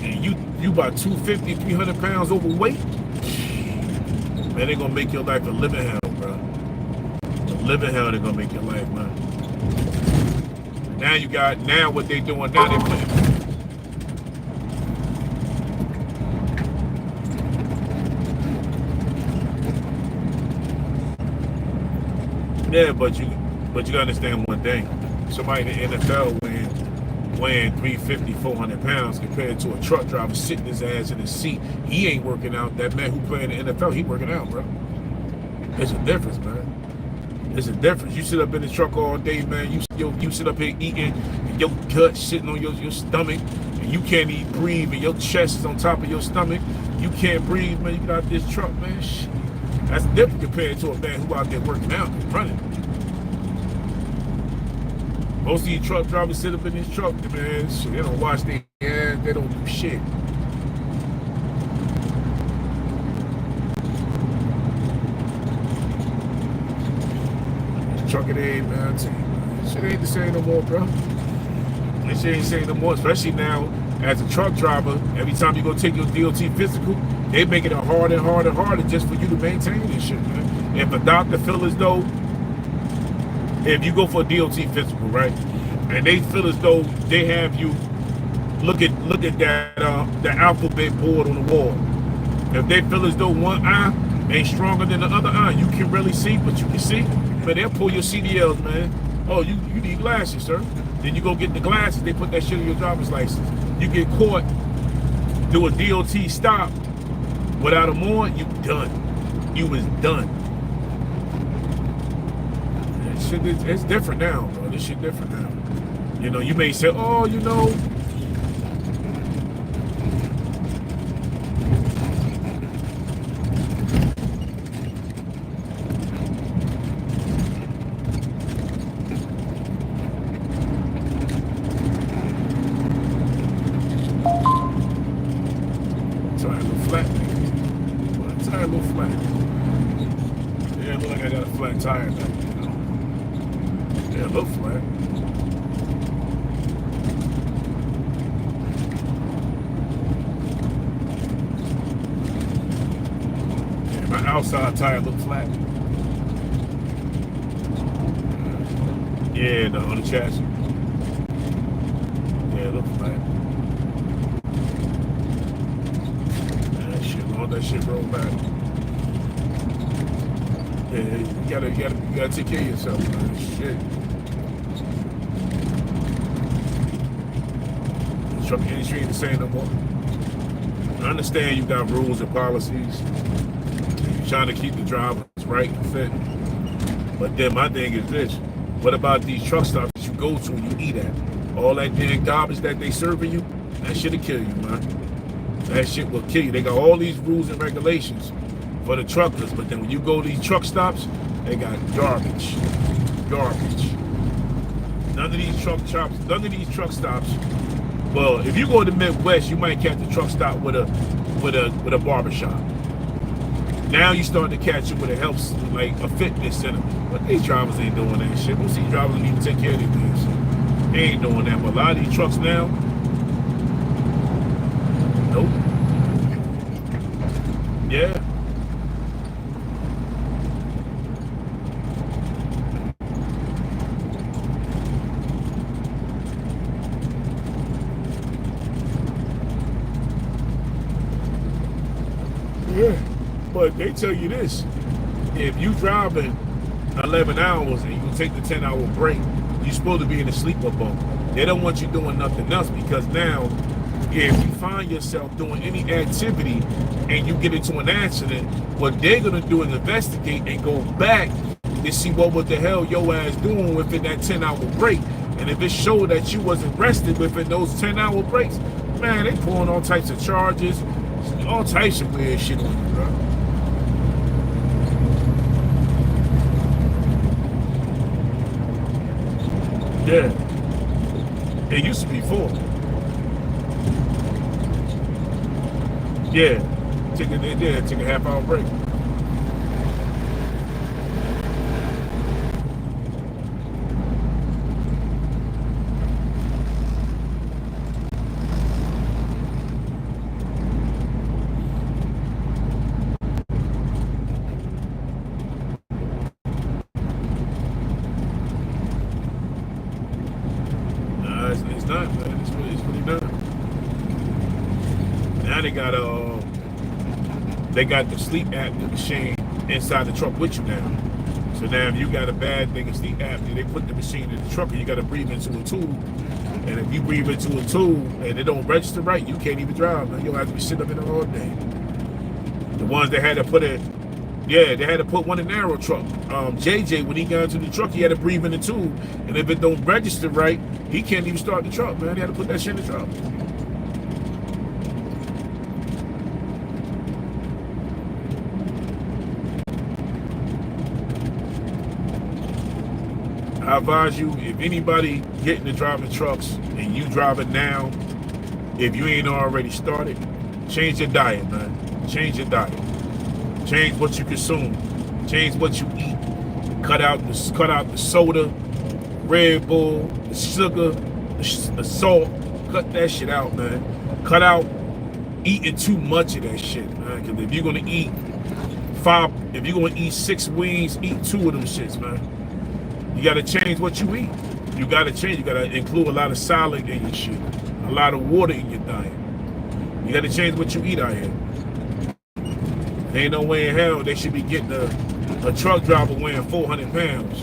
and you about 250, 300 pounds overweight. Man, they're gonna make your life a living hell, bro. A living hell, they're gonna make your life, man. Now what they doing now, they putting. Yeah, but you gotta understand one thing. Somebody in the NFL weighing 350, 400 pounds compared to a truck driver sitting his ass in his seat. He ain't working out. That man who playing in the NFL, he working out, bro. There's a difference, man. There's a difference. You sit up in the truck all day, man. You sit up here eating, and your gut sitting on your stomach, and you can't even breathe, and your chest is on top of your stomach. You can't breathe, man. You get out this truck, man. Shit. That's different compared to a man who out there working out and running. Most of these truck drivers sit up in this truck, man. So they don't wash their hands. They don't do shit. This truck it ain't, man. I tell you, man. Shit ain't the same no more, bro. This shit ain't the same no more. Especially now, as a truck driver, every time you go take your DOT physical, they make it harder and harder and harder just for you to maintain this shit, man. If a doctor feels as though, if you go for a DOT physical, right, and they feel as though they have you look at that the alphabet board on the wall. If they feel as though one eye ain't stronger than the other eye, you can really see, but you can see, but they'll pull your CDLs, man. Oh, you need glasses, sir. Then you go get the glasses. They put that shit on your driver's license. You get caught, do a DOT stop without them on, you done. You was done. It's different now, bro. This shit different now. You know, you may say, oh, you know. Tire a little flat. Tire a little flat. Yeah, it look like I got a flat tire now. Yeah, a little flat. Yeah, my outside tire look flat. Yeah, on the chassis. Yeah, it look flat. Yeah, that shit, all that shit roll back. Yeah, you gotta take care of yourself, man. Shit. The truck industry ain't the same no more. I understand you got rules and policies. You're trying to keep the drivers right and fit. But then my thing is this. What about these truck stops you go to and you eat at? all that damn garbage that they serving you, that shit'll kill you, man. That shit will kill you. They got all these rules and regulations for the truckers, but then when you go to these truck stops, they got garbage. None of these truck stops. Well, if you go to the Midwest, you might catch a truck stop with a barber shop. Now you start to catch it with a health, like a fitness center. But these drivers ain't doing that shit. Most of these drivers don't even take care of these things. They ain't doing that. But a lot of these trucks now, nope. Yeah. Yeah. But they tell you this, if you driving 11 hours and you take the 10-hour break, you're supposed to be in a sleeper bunk. They don't want you doing nothing else, because now if you find yourself doing any activity and you get into an accident, what they're going to do is investigate and go back to see what the hell your ass doing within that 10-hour break. And if it showed that you wasn't rested within those 10-hour breaks, man, they pulling all types of charges, all types of weird shit on you, bro. Yeah. It used to be 4. Yeah. Take a half-hour break. It's not, man. It's really not. Now they got the sleep apnea machine inside the truck with you now. So now if you got a bad thing of sleep apnea, they put the machine in the truck and you got to breathe into a tube. And if you breathe into a tube and it don't register right, you can't even drive, man. You'll have to be sitting up in there all day. The ones that had to put it, yeah, they had to put one in the narrow truck. JJ, when he got into the truck, he had to breathe in the tube. And if it don't register right, he can't even start the truck, man. They had to put that shit in the truck. I advise you, if anybody getting to driving trucks and you driving now, if you ain't already started, change your diet, man. Change your diet. Change what you consume. Change what you eat. Cut out the soda, Red Bull, the sugar, the salt. Cut that shit out, man. Cut out eating too much of that shit, man. Because if you're gonna eat 6 wings, eat 2 of them shits, man. You gotta change what you eat. You gotta change. You gotta include a lot of salad in your shit, a lot of water in your diet. You gotta change what you eat out here. There ain't no way in hell they should be getting a truck driver weighing 400 pounds.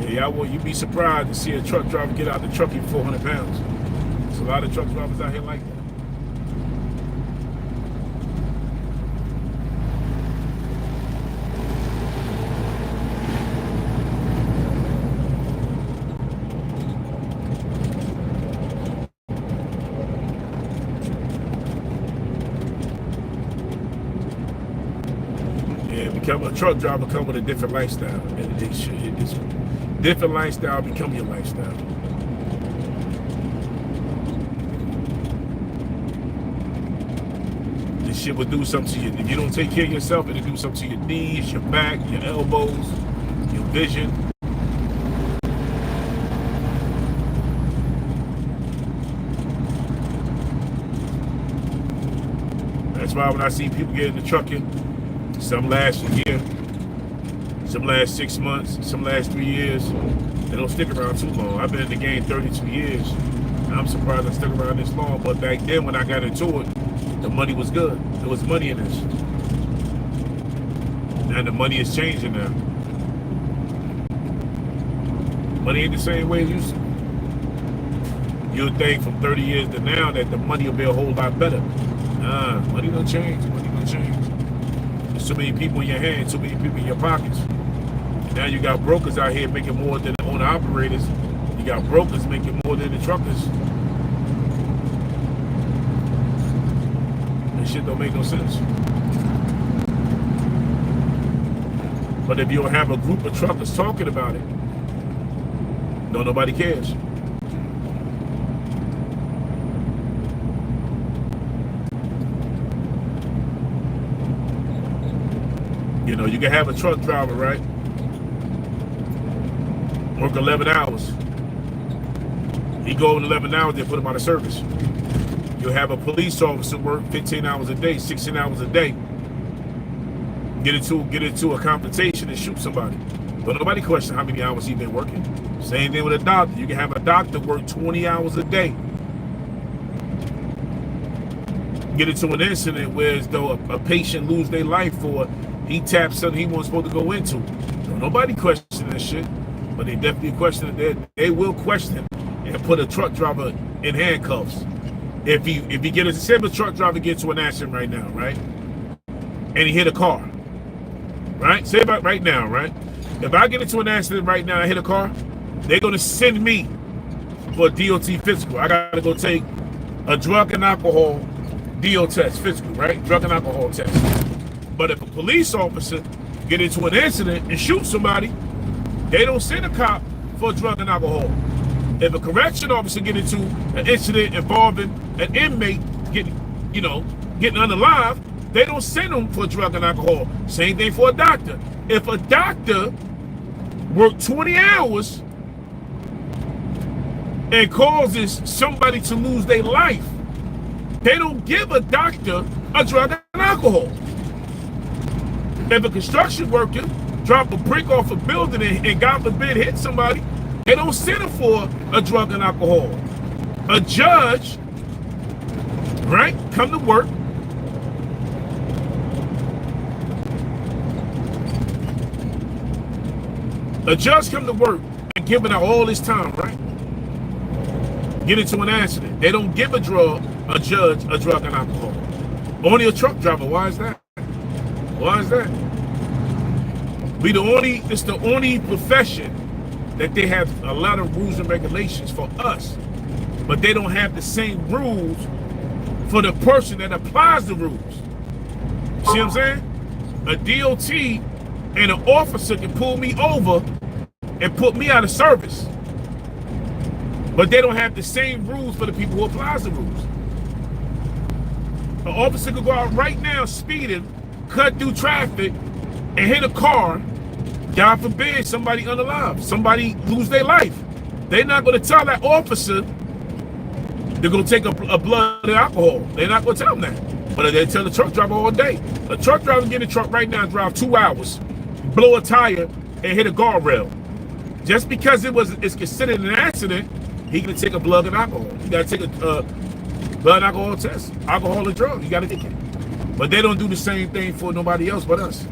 Yeah, you'd be surprised to see a truck driver get out the truck in 400 pounds. There's a lot of truck drivers out here like that. A truck driver come with a different lifestyle. It's different lifestyle become your lifestyle. This shit will do something to you. If you don't take care of yourself, it'll do something to your knees, your back, your elbows, your vision. That's why when I see people get into trucking, some last a year, some last 6 months, some last 3 years, they don't stick around too long. I've been in the game 32 years. I'm surprised I stuck around this long, but back then when I got into it, the money was good. There was money in this. And the money is changing now. Money ain't the same way it used to. You'll think from 30 years to now that the money will be a whole lot better. Nah, money don't change. Money don't change. There's too many people in your hands, too many people in your pockets. And now you got brokers out here making more than the owner operators. You got brokers making more than the truckers. That shit don't make no sense. But if you don't have a group of truckers talking about it, no, nobody cares. You know, you can have a truck driver, right? Work 11 hours. He go in 11 hours, they put him out of service. You'll have a police officer work 15 hours a day, 16 hours a day. Get into a confrontation and shoot somebody. But nobody question how many hours he been working. Same thing with a doctor. You can have a doctor work 20 hours a day. Get into an incident where as though a patient lose their life for he tapped something he wasn't supposed to go into. So nobody question that shit. But they definitely question it. They will question and put a truck driver in handcuffs. If he get a similar truck driver gets to an accident right now, right? And he hit a car. Right? Say about right now, right? If I get into an accident right now and I hit a car, they're gonna send me for a DOT physical. I gotta go take a drug and alcohol DO test, physical, right? Drug and alcohol test. But if a police officer get into an incident and shoot somebody, they don't send a cop for drug and alcohol. If a correction officer get into an incident involving an inmate getting unalive, they don't send them for drug and alcohol. Same thing for a doctor. If a doctor worked 20 hours and causes somebody to lose their life, they don't give a doctor a drug and alcohol. If a construction worker drop a brick off a building and God forbid hit somebody, they don't send him for a drug and alcohol. A judge, right, come to work. A judge come to work and giving out all his time, right? Get into an accident. They don't give a judge a drug and alcohol. Only a truck driver. Why is that? Why is that? It's the only profession that they have a lot of rules and regulations for us, but they don't have the same rules for the person that applies the rules. See what I'm saying? A DOT and an officer can pull me over and put me out of service, but they don't have the same rules for the people who applies the rules. An officer could go out right now speeding, cut through traffic, and hit a car. God forbid somebody unalive, somebody lose their life. They're not going to tell that officer they're going to take a blood and alcohol. They're not going to tell them that. But they tell the truck driver all day. A truck driver get in a truck right now and drive 2 hours, blow a tire, and hit a guardrail. Just because it's considered an accident, he can take a blood and alcohol. You got to take a blood and alcohol test. Alcohol and drug, you got to take it. But they don't do the same thing for nobody else but us.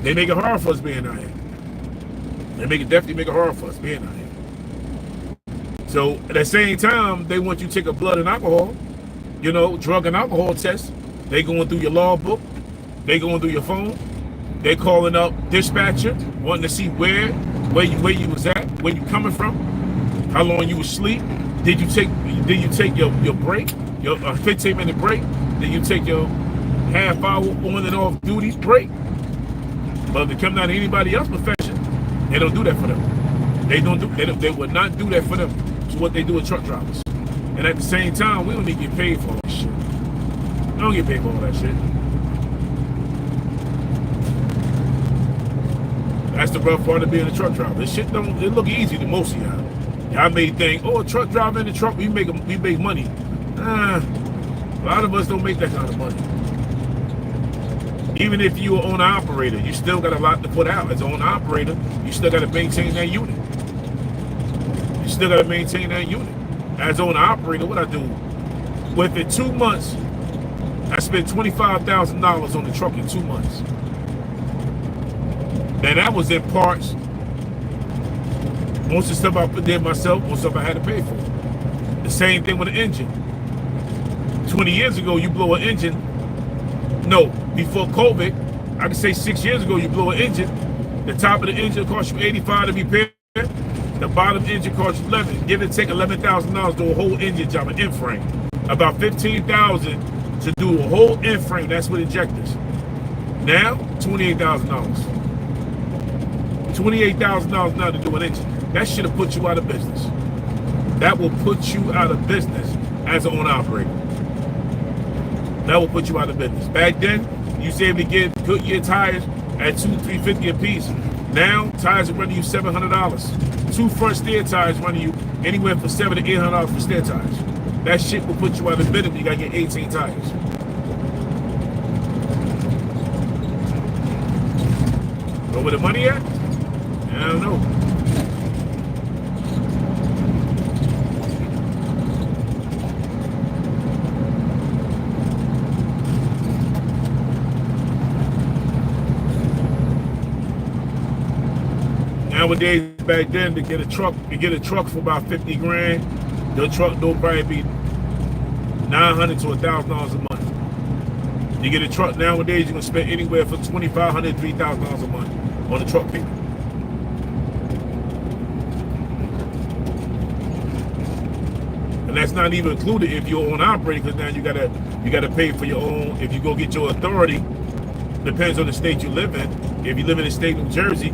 They make it hard for us being out here. They definitely make it hard for us being out here. So at the same time, they want you to take a blood and alcohol, drug and alcohol test. They going through your log book. They going through your phone. They calling up dispatcher, wanting to see where you was at, where you coming from, how long you was asleep. Did you take your break, your 15-minute break? Did you take your half-hour on and off duty break? But if it comes out of anybody else's profession, they don't do that for them. They would not do that for them. It's what they do with truck drivers. And at the same time, we don't need to get paid for all that shit. We don't get paid for all that shit. That's the rough part of being a truck driver. This shit it look easy to most of y'all. Y'all may think, a truck driver in the truck, we make money. A lot of us don't make that kind of money. Even if you're an owner-operator, you still got a lot to put out. As an owner-operator, you still got to maintain that unit. You still got to maintain that unit. As an owner-operator, what I do, within 2 months, I spent $25,000 on the truck in 2 months. And that was in parts. Most of the stuff I did myself, most stuff I had to pay for. The same thing with the engine. 20 years ago, you blow an engine. No, before COVID, I can say 6 years ago, you blow an engine. The top of the engine costs you $85 to repair. The bottom engine costs you $11. Give it take $11,000 to do a whole engine job, an end frame. About $15,000 to do a whole end frame. That's with injectors. Now, $28,000. $28,000 now to do an engine. That should have put you out of business. That will put you out of business as an owner operator. That will put you out of business. Back then, you was able to get Goodyear tires at $200, $350 a piece. Now, tires are running you $700. 2 front steer tires running you anywhere from $700 to $800 for steer tires. That shit will put you out of business. You gotta get 18 tires. But where the money at? I don't know. Nowadays, back then, to get a truck, you get a truck for about 50 grand. Your truck will probably be $900 to $1,000 a month. You get a truck nowadays, you're gonna spend anywhere from $2,500 to $3,000 a month on a truck payment. And that's not even included if you're on operating, because now you gotta pay for your own. If you go get your authority, depends on the state you live in. If you live in the state of New Jersey,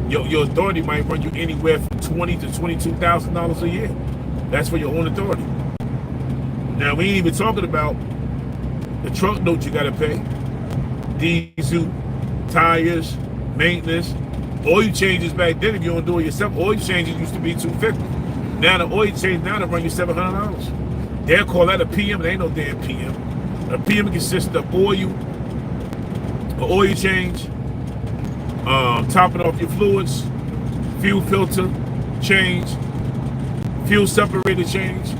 your authority might run you anywhere from $20,000 to $22,000 a year. That's for your own authority. Now we ain't even talking about the truck note you gotta pay, diesel, tires, maintenance, oil changes. Back then, if you don't do it yourself, oil changes used to be $250. Now the oil change now they run you $700. They'll call that a PM. It ain't no damn PM. A PM consists of oil, an oil change, topping off your fluids, fuel filter change, fuel separator change,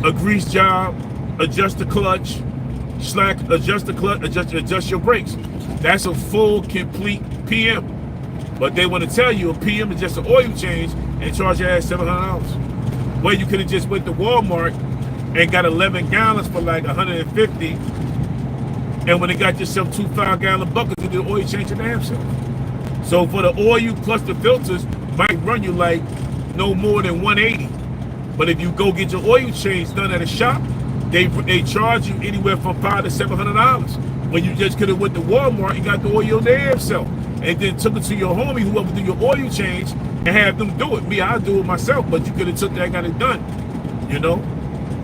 a grease job, adjust the clutch, slack, adjust the clutch, adjust your brakes. That's a full, complete PM. But they want to tell you a PM is just an oil change and charge your ass $700. Well, you could have just went to Walmart and got 11 gallons for like $150. And when they got yourself 2 5-gallon buckets, you do the oil change your damn self. So for the oil plus the filters, might run you like no more than $180. But if you go get your oil change done at a shop, they charge you anywhere from $500 to $700. When you just could have went to Walmart and got the oil your damn self, and then took it to your homie, whoever do your oil change, and have them do it. Me, I'll do it myself, but you could have took that and got it done. You know,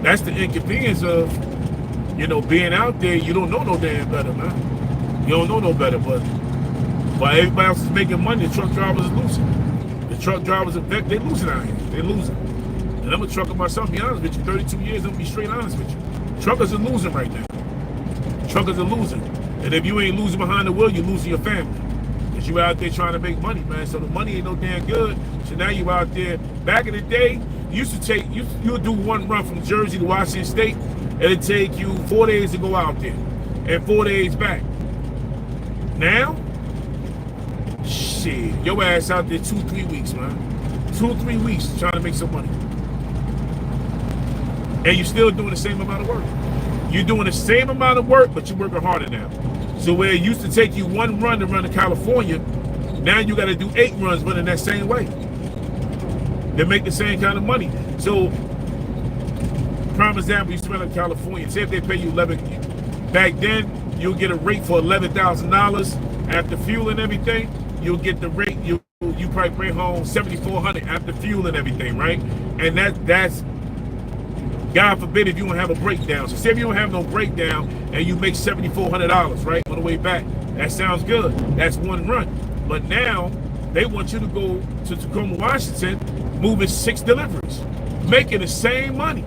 that's the inconvenience of, you know, being out there. You don't know no damn better, man. You don't know no better, but while everybody else is making money, the truck drivers are losing. The truck drivers are they losing out here. They're losing. And I'm a trucker myself, be honest with you. 32 years, I'm gonna be straight honest with you. Truckers are losing right now. Truckers are losing. And if you ain't losing behind the wheel, you're losing your family. Because you out there trying to make money, man. So the money ain't no damn good. So now you out there. Back in the day, you used to take, you'll do one run from Jersey to Washington State, and it'd take you 4 days to go out there and 4 days back. Now, shit, your ass out there 2-3 weeks, man. 2-3 weeks trying to make some money. And you're still doing the same amount of work. You're doing the same amount of work, but you're working harder now. So where it used to take you 1 run to run to California, now you got to do 8 runs running that same way. They make the same kind of money. So, prime example, you spend in California. Say if they pay you back then, you'll get a rate for $11,000 after fuel and everything. You'll get the rate. You probably bring home $7,400 after fuel and everything, right? And that's God forbid if you don't have a breakdown. So say if you don't have no breakdown and you make $7,400, right, on the way back, that sounds good. That's 1 run. But now they want you to go to Tacoma, Washington, moving 6 deliveries, making the same money.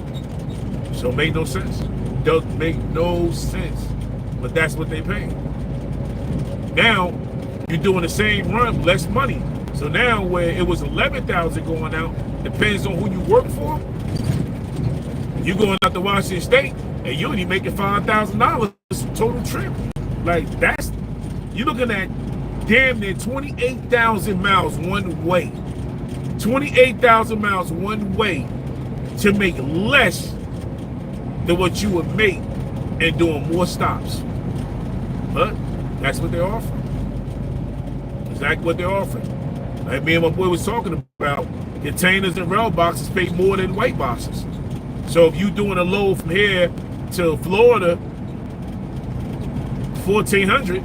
So it made no sense. Doesn't make no sense. But that's what they pay. Now you're doing the same run, less money. So now where it was $11,000 going out, depends on who you work for. You going out to Washington State and you only making $5,000 total trip. Like that's, you're looking at damn near 28,000 miles one way. 28,000 miles one way to make less than what you would make and doing more stops. But that's what they're offering. Exactly what they're offering. Like me and my boy was talking about, containers and rail boxes pay more than white boxes. So if you're doing a load from here to Florida, 1,400,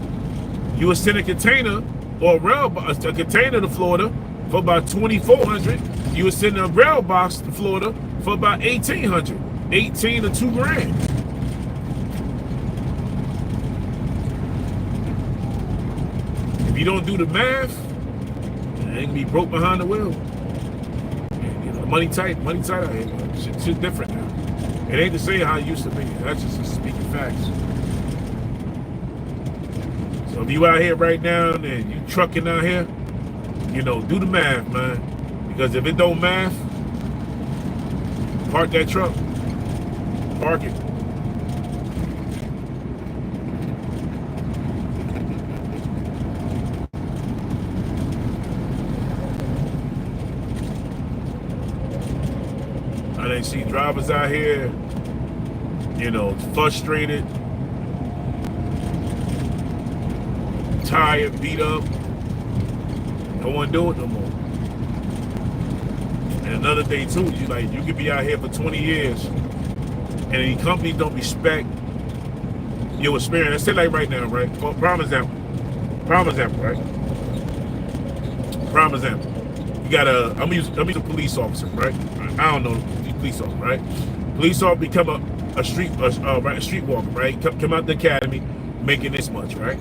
you would send a container or a container to Florida for about 2,400. You would send a rail box to Florida for about 1,800, 18 to 2 grand. If you don't do the math, you ain't gonna be broke behind the wheel. And, you know, money tight out here. Shit's different now. It ain't the same how it used to be. That's just speaking facts. So if you out here right now and you trucking out here, you know, do the math, man. Because if it don't math, park that truck. Park it. I done see drivers out here, you know, frustrated, tired, beat up. Don't want to do it no more. And another thing too, you could be out here for 20 years and the companies don't respect your experience. Let's say like right now, right? For prime example, right? Prime example. You got I'm gonna use a police officer, right? I don't know, police officer, right? Police officer become a streetwalker, right? Come out the academy making this much, right?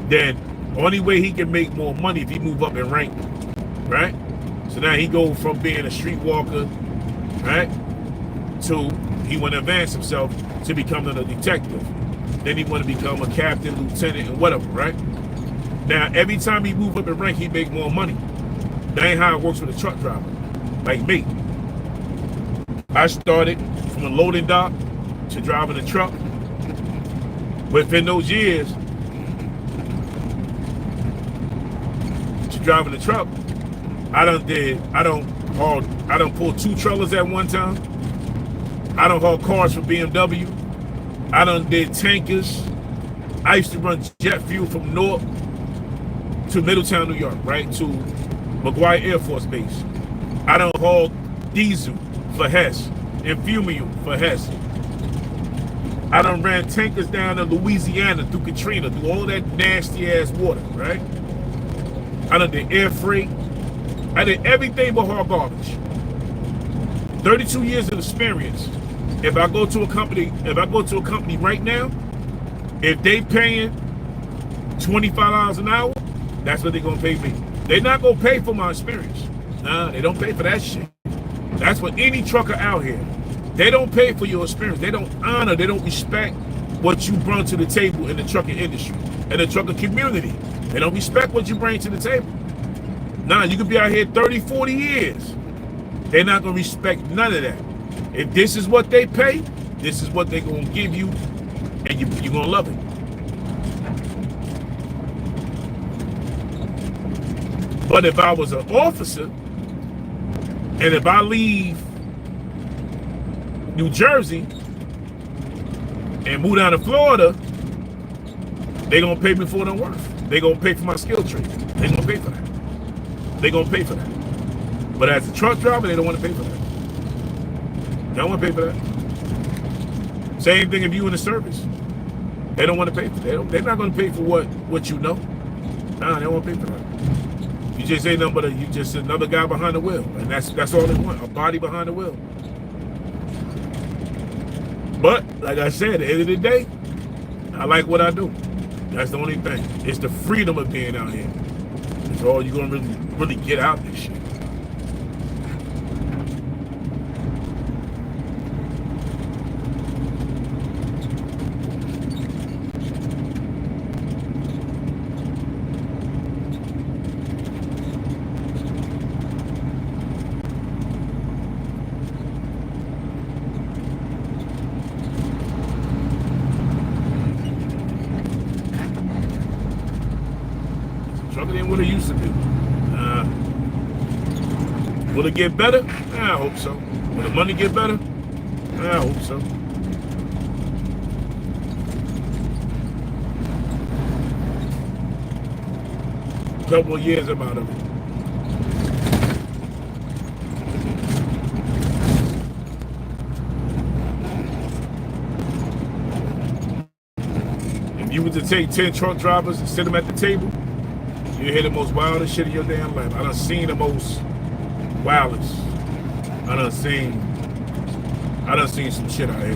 Then only way he can make more money if he move up in rank, right? So now he go from being a streetwalker, right, to he want to advance himself to becoming a detective. Then he want to become a captain, lieutenant, and whatever, right? Now every time he move up in rank, he make more money. That ain't how it works with a truck driver, like me. I started from a loading dock to driving a truck. Within those years, to driving the truck, I done pulled 2 trailers at one time. I done hauled cars for BMW. I done did tankers. I used to run jet fuel from North to Middletown, New York, right, to McGuire Air Force Base. I done hauled diesel for Hess and fuel for Hess. I done ran tankers down to Louisiana through Katrina, through all that nasty ass water, right? I done did air freight. I did everything but haul garbage. 32 years of experience. If I go to a company right now, if they paying $25 an hour, that's what they're gonna pay me. They're not gonna pay for my experience. Nah, they don't pay for that shit. That's for any trucker out here. They don't pay for your experience. They don't honor, they don't respect what you bring to the table in the trucking industry and the trucker community. They don't respect what you bring to the table. Nah, you could be out here 30, 40 years. They're not gonna respect none of that. If this is what they pay, this is what they're gonna give you, and you're gonna love it. But if I was an officer, and if I leave New Jersey and move down to Florida, they're gonna pay me for what I'm worth. They're gonna pay for my skill trade. They're gonna pay for that. They're gonna pay for that. But as a truck driver, they don't want to pay for that. They don't want to pay for that. Same thing if you in the service. They don't want to pay for that. They're not going to pay for what you know. Nah, they don't want to pay for that. You just ain't nothing but you just another guy behind the wheel. And that's all they want, a body behind the wheel. But, like I said, at the end of the day, I like what I do. That's the only thing. It's the freedom of being out here. It's all you're going to really get out this shit. Trucking ain't what it used to be. Will it get better? I hope so. Will the money get better? I hope so. couple of years I'm out of it. If you were to take 10 truck drivers and sit them at the table, you hear the most wildest shit of your damn life. I done seen the most wildest. I done seen some shit out here.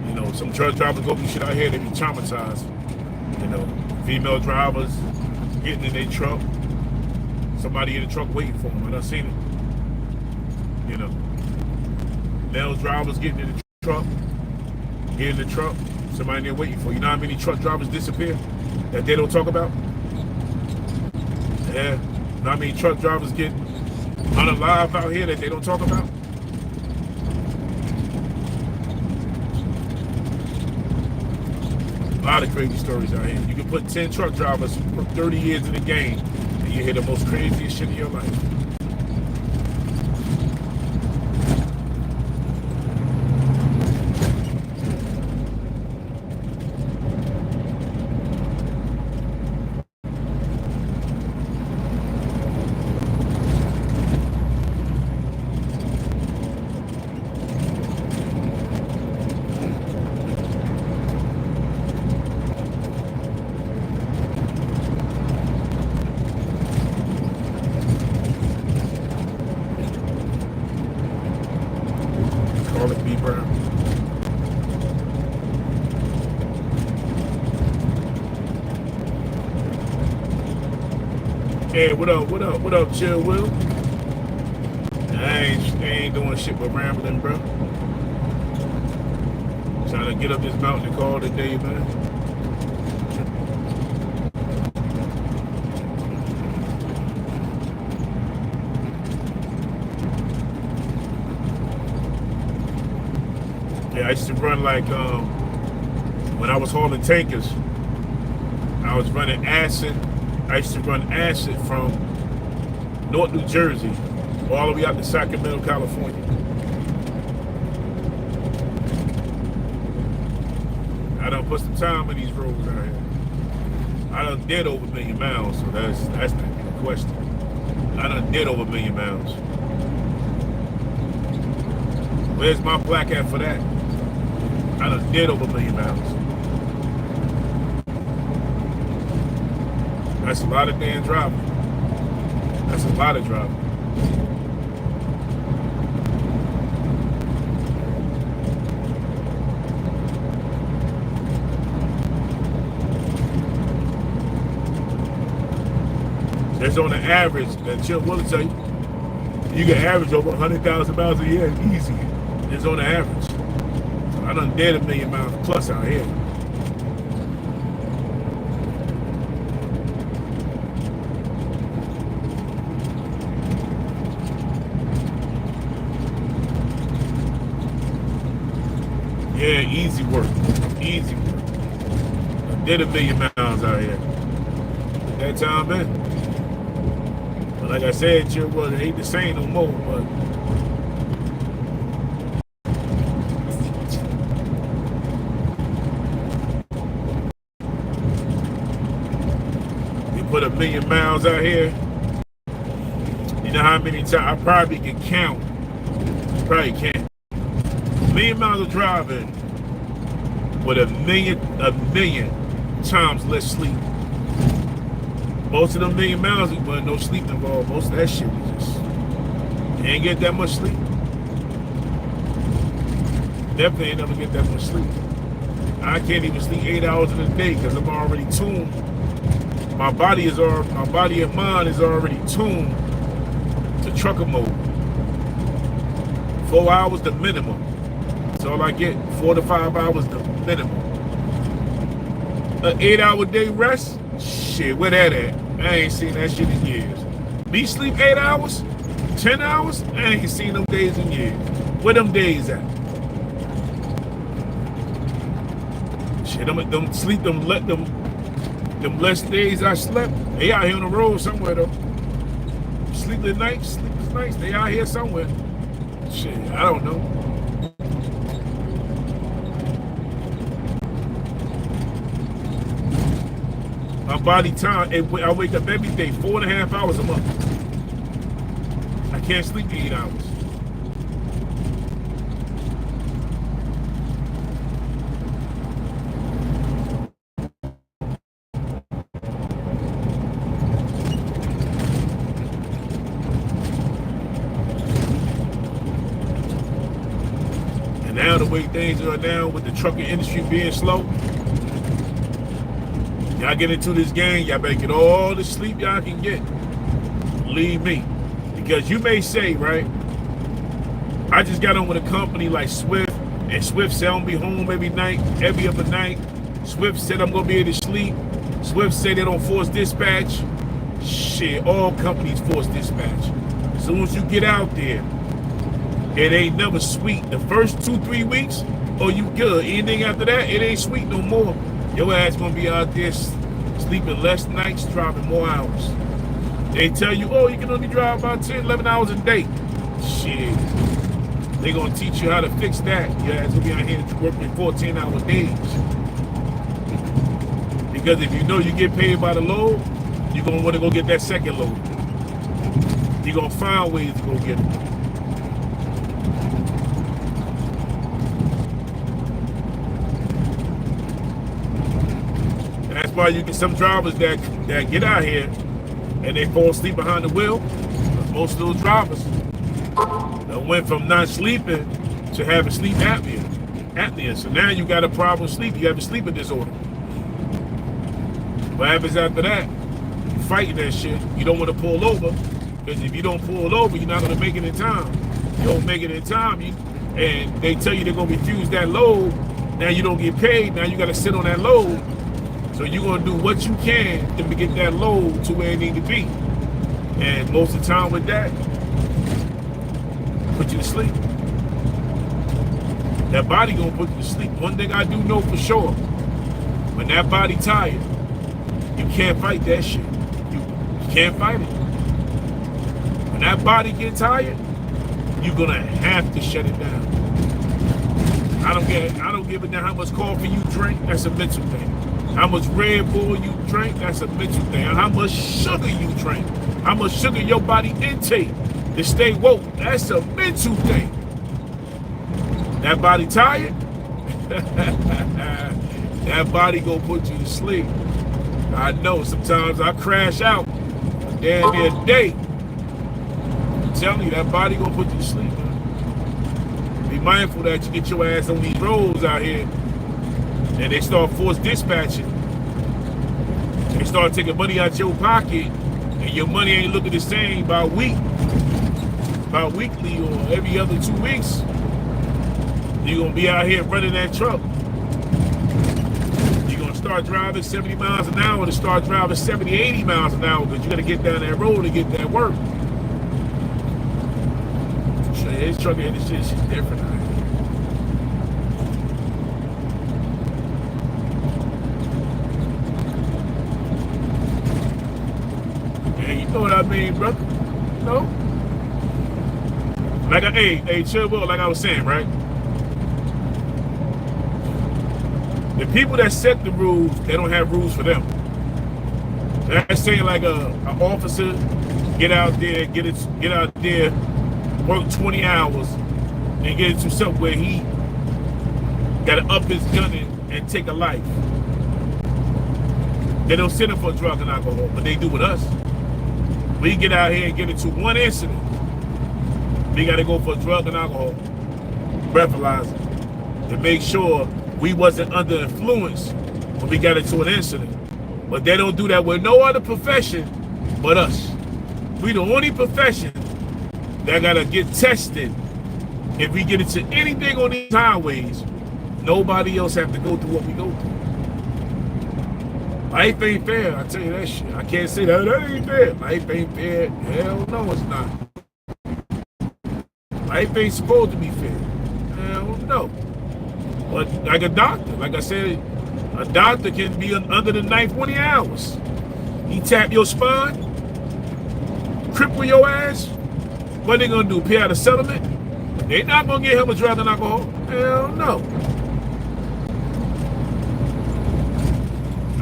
You know, some truck drivers go through shit out here, they be traumatized. You know, female drivers getting in their truck, somebody in the truck waiting for them. I done seen it. You know, male drivers getting in the truck, somebody in there waiting for you. You know how many truck drivers disappear that they don't talk about? Yeah. You know how many truck drivers get unalive out here that they don't talk about? A lot of crazy stories out here. You can put 10 truck drivers for 30 years in the game and you hear the most craziest shit of your life. Hey, what up, Chill Will? I ain't doing shit but rambling, bro. Trying to get up this mountain and call it a day, man. Yeah, I used to run like, when I was hauling tankers, I was running acid. I used to run acid from North New Jersey all the way out to Sacramento, California. I done put some time in these roads out here. I done did over 1 million miles, so that's not even a question. I done did over 1 million miles. Where's my plaque at for that? I done did over 1 million miles. That's a lot of damn driving. That's a lot of driving. That's on the average, that Chill will tell you, you can average over 100,000 miles a year easy. It's on the average. So I done did 1 million miles plus out here. Yeah, easy work. Easy work. I did 1 million miles out here. That time, man. But like I said, Chill, well, it ain't the same no more, but you put 1 million miles out here, you know how many times I probably can count. Probably can't. 1 million miles of driving with a million times less sleep. Most of them 1 million miles, there wasn't no sleep involved. Most of that shit was just, you ain't get that much sleep. Definitely ain't never get that much sleep. I can't even sleep 8 hours in a day because I'm already tuned. My body and mind is already tuned to trucker mode. 4 hours the minimum. That's all I get. 4 to 5 hours the minimum. An 8-hour day rest? Shit, where that at? I ain't seen that shit in years. Me sleep 8 hours? 10 hours? I ain't seen them days in years. Where them days at? Shit, them sleep, them less days I slept, they out here on the road somewhere though. Sleepless nights, they out here somewhere. Shit, I don't know. body time, I wake up every day, 4.5 hours a month. I can't sleep 8 hours. And now the way things are now with the trucking industry being slow, y'all get into this game, y'all better get all the sleep y'all can get. Believe me. Because you may say, right, I just got on with a company like Swift, and Swift said I'm gonna be home every night, every other night. Swift said I'm gonna be able to sleep. Swift said they don't force dispatch. Shit, all companies force dispatch. As soon as you get out there, it ain't never sweet. The first 2-3 weeks, oh, you good. Anything after that, it ain't sweet no more. Your ass gonna be out there sleeping less nights, driving more hours. They tell you, oh, you can only drive about 10, 11 hours a day. Shit. They gonna teach you how to fix that. Your ass gonna be out here working 14-hour days. Because if you know you get paid by the load, you're gonna wanna go get that second load. You're gonna find ways to go get it. That's why you get some drivers that get out here and they fall asleep behind the wheel. Most of those drivers that went from not sleeping to having sleep apnea. So now you got a problem with sleep. You have a sleeping disorder. What happens after that? You fighting that shit. You don't want to pull over, because if you don't pull over, you're not going to make it in time. You don't make it in time, and they tell you they're going to refuse that load. Now you don't get paid. Now you got to sit on that load. So you're going to do what you can to get that load to where it need to be. And most of the time with that, put you to sleep. That body going to put you to sleep. One thing I do know for sure, when that body tired, you can't fight that shit. You can't fight it. When that body get tired, you're going to have to shut it down. I don't give a damn how much coffee you drink. That's a mental thing. How much Red Bull you drink, that's a mental thing. How much sugar you drink, how much sugar your body intake to stay woke, that's a mental thing. That body tired, that body gonna put you to sleep. I know, sometimes I crash out, damn near a day. I'm telling you, that body gonna put you to sleep, man. Be mindful that you get your ass on these roads out here, and they start force dispatching. They start taking money out your pocket, and your money ain't looking the same by weekly or every other 2 weeks. You're gonna be out here running that truck. You're gonna start driving 70 miles an hour to start driving 70, 80 miles an hour, because you gotta get down that road to get that work. This truck industry is different. You know what I mean, brother? No? Like, hey, chill, bro, like I was saying, right? The people that set the rules, they don't have rules for them. That's saying like an officer get out there, work 20 hours, and get into something where he got to up his gun and take a life. They don't send him for drug and alcohol, but they do with us. We get out here and get into one incident, we got to go for drug and alcohol breathalyzer to make sure we wasn't under influence when we got into an incident. But they don't do that with no other profession but us. We the only profession that got to get tested. If we get into anything on these highways, nobody else have to go through what we go through. Life ain't fair, I tell you that shit. I can't say that ain't fair. Life ain't fair. Hell no, it's not. Life ain't supposed to be fair. Hell no. But like a doctor, like I said, a doctor can be under the knife 20 hours. He tap your spine, cripple your ass. What they gonna do? Pay out a settlement? They not gonna get him a drug and alcohol. Hell no.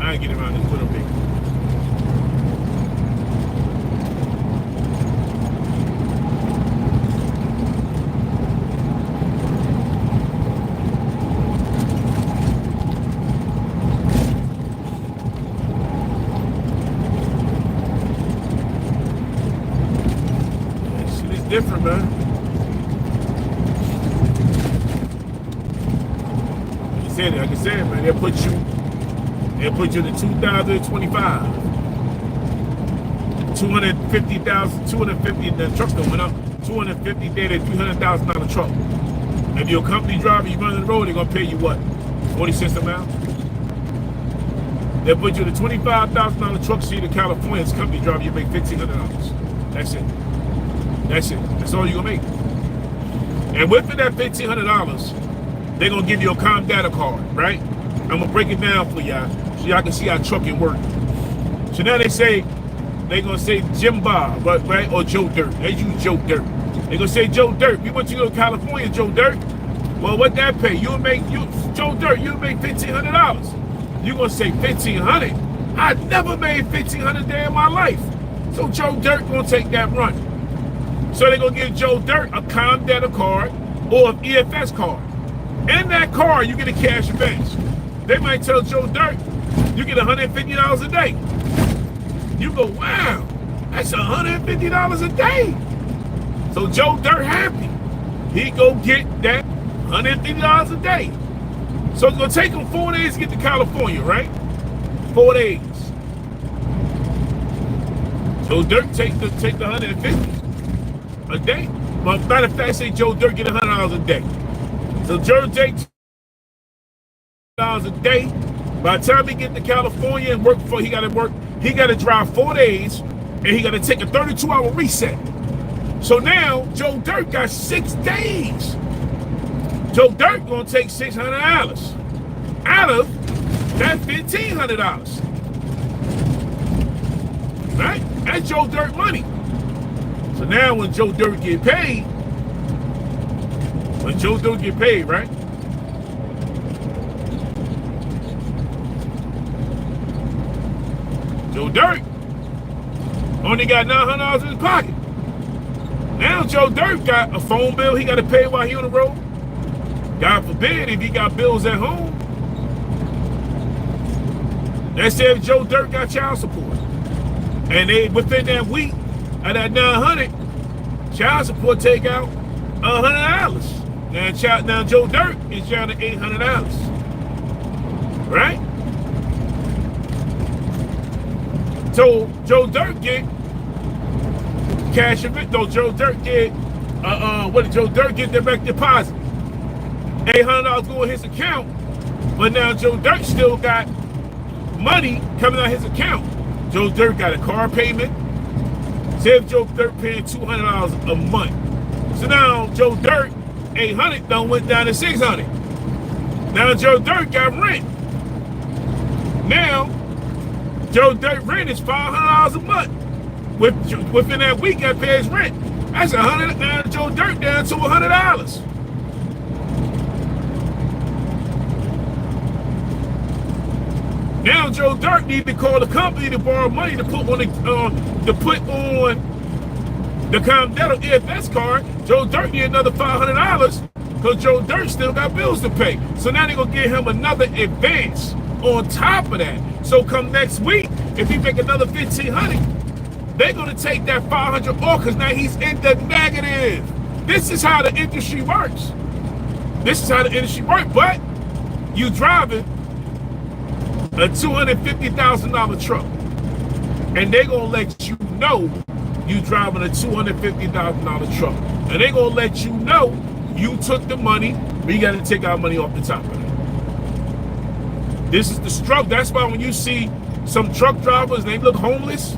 I ain't get around this little bit. different, man. Like I said, man, they'll put you to 2025. 250, the truck that went up, 250 there, $300,000 truck. If you're a company driver, you run the road, they're gonna pay you what? 40 cents a mile? They'll put you to $25,000 truck seat in California as a company driver, you make $1,500. That's it. That's it. That's all you're gonna make. And within that $1,500, they're gonna give you a com data card, right? I'm gonna break it down for y'all so y'all can see how trucking works. So now they're gonna say Jim Bob, right? Or Joe Dirt. They use Joe Dirt. They're gonna say Joe Dirt. We want you to go to California, Joe Dirt. Well, what that pay? Joe Dirt, you'll make $1,500. You're gonna say $1,500? I never made $1,500 day in my life. So Joe Dirt gonna take that run. So they're gonna give Joe Dirt a com data card or an EFS card. In that card, you get a cash advance. They might tell Joe Dirt, you get $150 a day. You go, wow, that's $150 a day. So Joe Dirt happy. He go get that $150 a day. So it's gonna take him 4 days to get to California, right? 4 days. Joe Dirt take the $150 a day. But matter of fact, say Joe Dirt get $100 a day. So Joe takes $100 a day. By the time he get to California and work before he got to drive 4 days, and he got to take a 32-hour reset. So now Joe Dirt got 6 days. Joe Dirt gonna take $600 out of that $1,500. Right? That's Joe Dirt money. So now when Joe Dirt get paid, right? Joe Dirt only got $900 in his pocket. Now Joe Dirt got a phone bill he got to pay while he on the road. God forbid if he got bills at home. Let's say if Joe Dirt got child support, and they within that week of that $900, child support take out $100. Now Joe Dirt is down to $800, right? So Joe Dirt get cash event. Though Joe Dirt get what did Joe Dirt get direct deposit? $800 go in his account, but now Joe Dirt still got money coming out of his account. Joe Dirt got a car payment. Say if Joe Dirt paying $200 a month. So now Joe Dirt, $800 done went down to $600. Now Joe Dirt got rent. Now Joe Dirt rent is $500 a month. Within that week, I pay his rent. That's $100. Now Joe Dirt down to $100. Now Joe Dirt need to call the company to borrow money to put on the Comdata EFS card. Joe Dirt need another $500 because Joe Dirt still got bills to pay. So now they're gonna give him another advance on top of that. So come next week, if he make another $1,500, they're gonna take that $500 off because now he's in the negative. This is how the industry works. But you driving a $250,000 truck, and they're gonna let you know you driving a $250,000 truck, and they're gonna let you know you took the money, but you got to take our money off the top of it. This is the struggle. That's why when you see some truck drivers, they look homeless.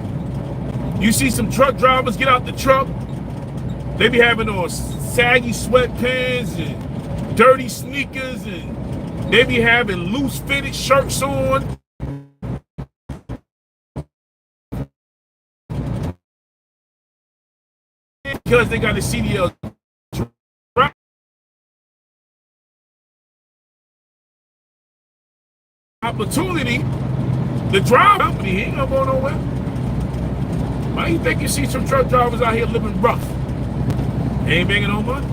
You see some truck drivers get out the truck, they be having on saggy sweatpants and dirty sneakers, and they be having loose fitted shirts on. Because they got a CDL opportunity to drive company. He ain't gonna go nowhere. Why you think you see some truck drivers out here living rough? They ain't making no money.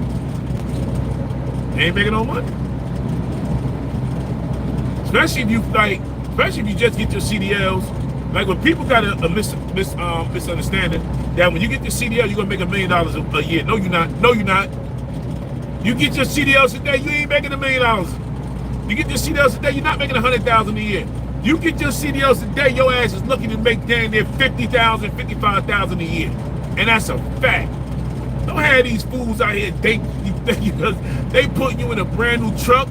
Especially if you just get your CDLs. Like when people got a misunderstanding, that when you get your CDL, you're gonna make $1 million a year. No, you're not. No, you're not. You get your CDLs today, you ain't making $1 million. You get your CDLs today, you're not making $100,000 a year. You get your CDLs today, your ass is looking to make damn near $50,000, $55,000 a year, and that's a fact. Don't have these fools out here because they put you in a brand new truck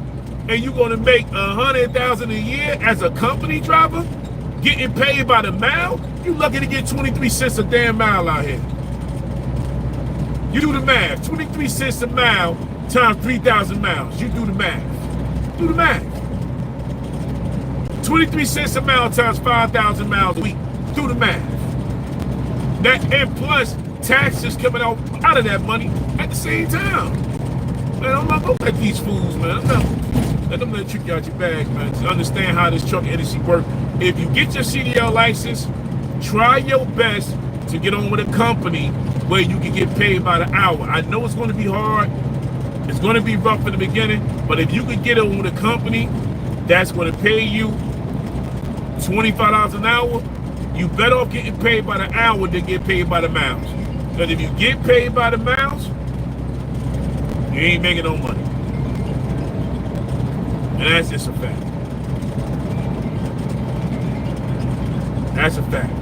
and you're gonna make $100,000 a year as a company driver, getting paid by the mile. You lucky to get 23 cents a damn mile out here. You do the math. 23 cents a mile times 3,000 miles. You do the math. Do the math. 23 cents a mile times 5,000 miles a week. Do the math. That and plus taxes coming out of that money at the same time. Man, I'm not gonna let these fools, man. Let them trick you out your bag, man. To understand how this truck industry works. If you get your CDL license, try your best to get on with a company where you can get paid by the hour. I know it's going to be hard. It's going to be rough in the beginning, but if you could get on with a company that's going to pay you $25 an hour, you better off getting paid by the hour than get paid by the miles. Because if you get paid by the miles, you ain't making no money. And that's just a fact. That's a fact.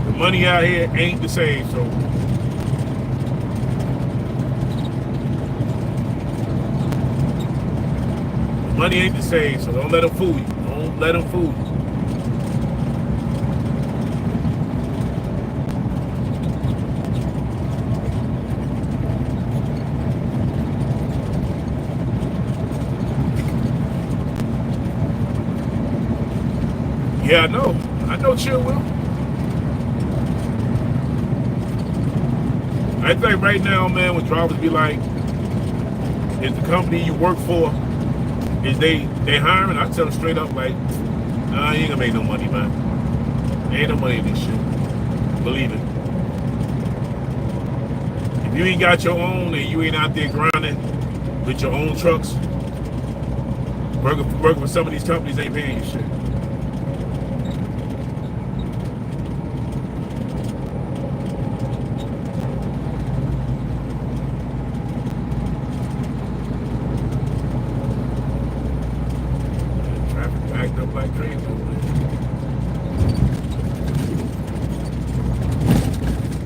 The money out here ain't the same, so. The money ain't the same, so don't let them fool you. Don't let them fool you. Yeah, I know. I know Chill Will. I think right now, man, what drivers be like, is the company you work for, is they hiring? I tell them straight up, like, nah, you ain't gonna make no money, man. There ain't no money in this shit. Believe it. If you ain't got your own and you ain't out there grinding with your own trucks, working for some of these companies ain't paying you shit. Like crazy.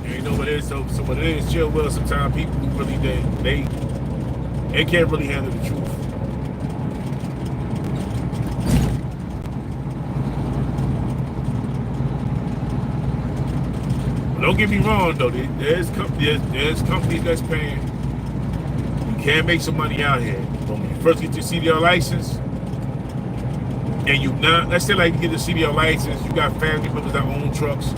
You know what it is, so what it is, Chill Will, sometimes people really they can't really handle the truth. But don't get me wrong though, there's companies that's paying. You can make some money out here. But when you first get your CDL license, and you not, let's say like you get a CDL license, you got family members that own trucks,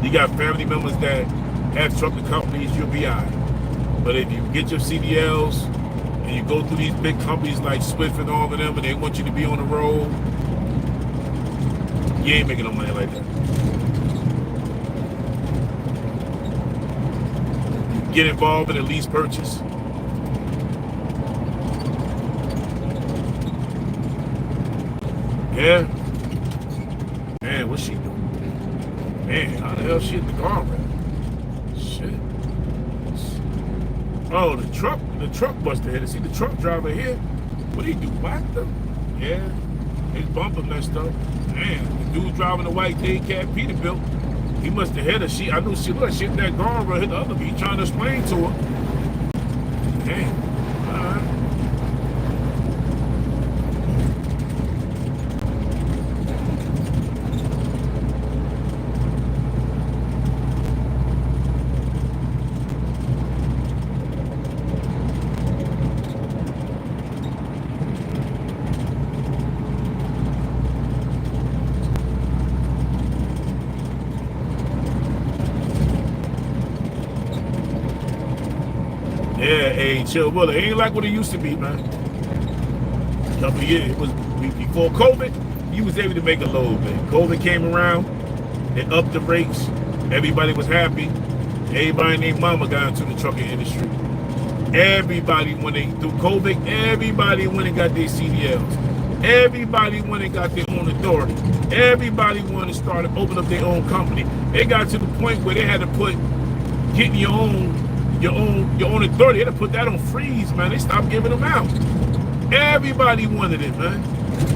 you got family members that have trucking companies, you'll be all right. But if you get your CDLs and you go through these big companies like Swift and all of them, and they want you to be on the road, you ain't making no money like that. Get involved in a lease purchase. Yeah. Man, what's she doing? Man, how the hell she hit the guardrail? Shit. Oh, the truck must have hit it. See the truck driver here? What did he do? Whacked him? Yeah. His bumper messed up. Man, the dude driving the white day cab Peterbilt, he must have hit her. I knew she hit that guardrail, hit the other beat, trying to explain to her. Damn. Yeah, hey, Chill Will. It ain't like what it used to be, man. A couple of years, it was before COVID, you was able to make a load, man. COVID came around, it upped the rates, everybody was happy. Everybody named mama got into the trucking industry. Everybody, through COVID, everybody went and got their CDLs. Everybody went and got their own authority. Everybody wanted to start open up their own company. They got to the point where they had to put getting your own authority. They had to put that on freeze, man. They stopped giving them out. Everybody wanted it, man.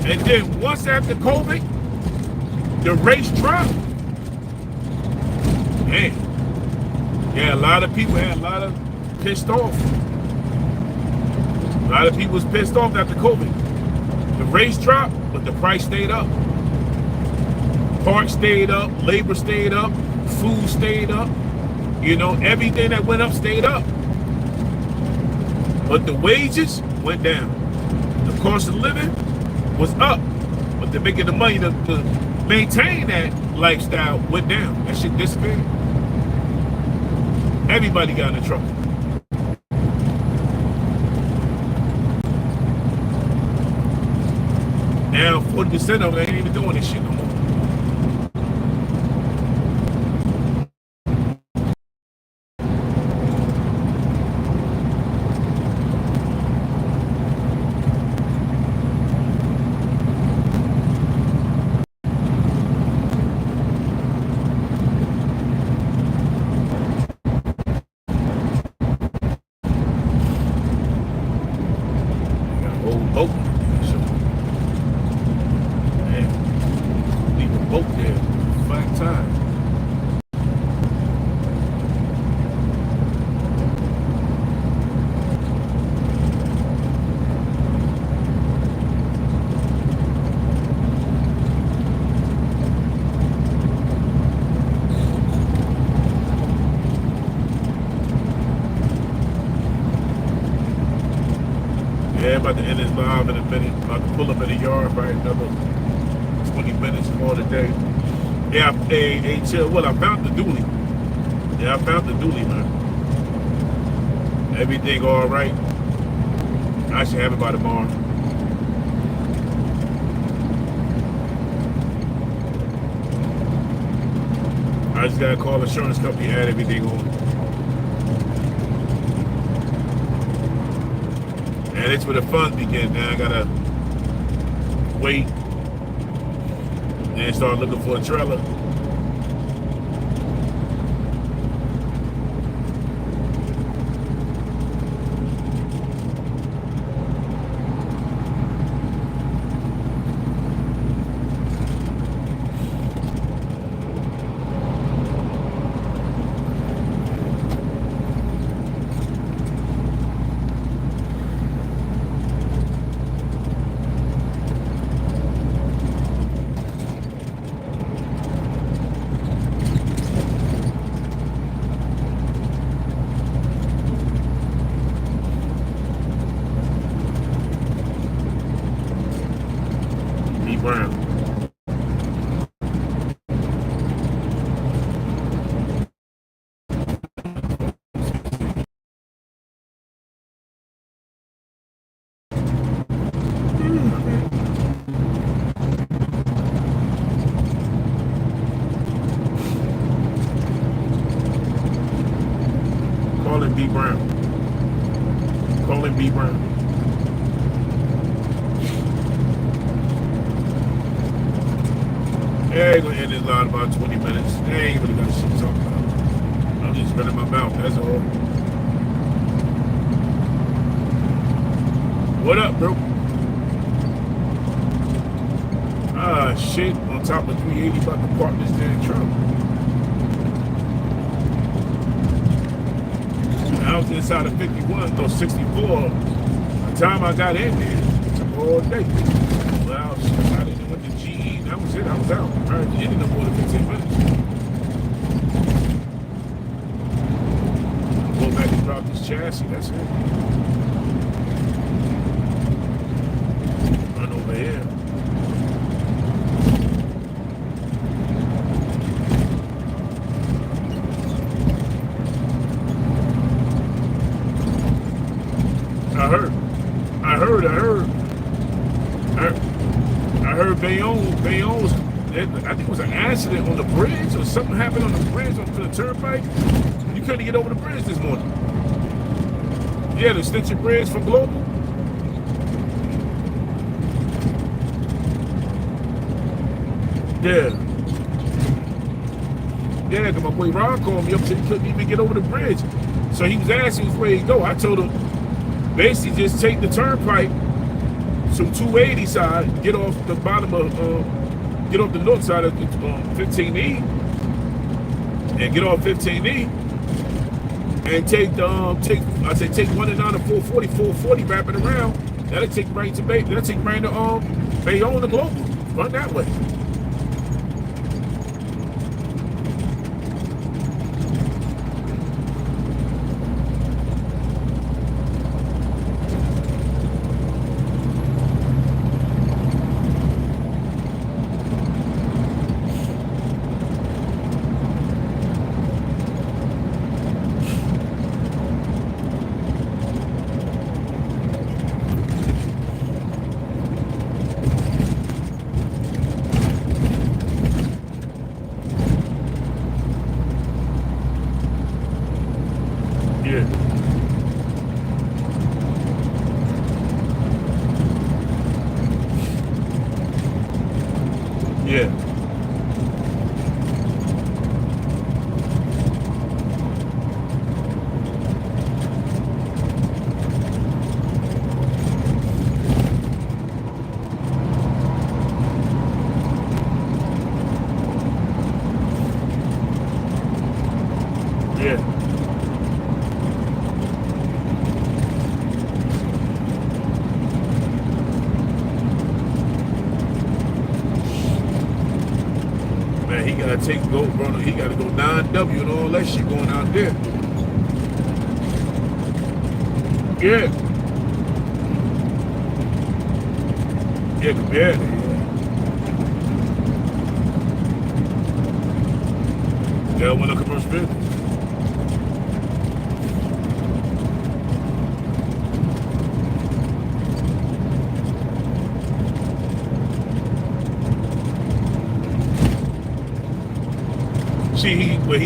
And then once after COVID, the rates dropped. Man, yeah, a lot of people had a lot of pissed off. A lot of people was pissed off after COVID. The rates dropped, but the price stayed up. Parts stayed up, labor stayed up, food stayed up. You know, everything that went up stayed up. But the wages went down. The cost of living was up. But the making the money to maintain that lifestyle went down. That shit disappeared. Everybody got in trouble. Now 40% of them ain't even doing this shit no more. Yeah, I'm about to end this live in a minute. I'm about to pull up in the yard by another 20 minutes more today. Yeah, hey, chill. Well, I found the dually. Yeah, I found the dually, man. Everything all right. I should have it by tomorrow. I just gotta call the insurance company and add everything on. And it's where the fun begin. Now I gotta wait and start looking for a trailer. Brown. Call him B. Brown. Call him B. Brown. Yeah, I ain't gonna end this line about 20 minutes. I ain't really got shit to talk about. I'm just running my mouth, that's all. What up, bro? Ah, shit, on top of 380, about to park this damn truck. I was inside of 51, no 64. By the time I got in there, it took all day. Well, I didn't went to GE. That was it. I was out. I ended up more than 15 minutes. Go back and drop this chassis. That's it. Run over here. I heard Bayonne was, I think it was an accident on the bridge or something happened on the bridge on the turnpike. You couldn't get over the bridge this morning. Yeah, the Stitcher Bridge from Global. Yeah. Yeah, because my boy Ron called me up, said he couldn't even get over the bridge. So he was asking which way to go. I told him, basically just take the turnpike to 280 side, get off the bottom of, get off the north side of 15E, and get off 15E, and take the, take 109 to 440, 440, wrap it around. That'll take you right to Bay, that'll take you right to Bayonne, the Global. Run that way. Yeah. Yeah. Yeah. Man, he gotta he gotta go 9W and all that shit going out there. Yeah. Yeah. Yeah, when a commercial business. See, where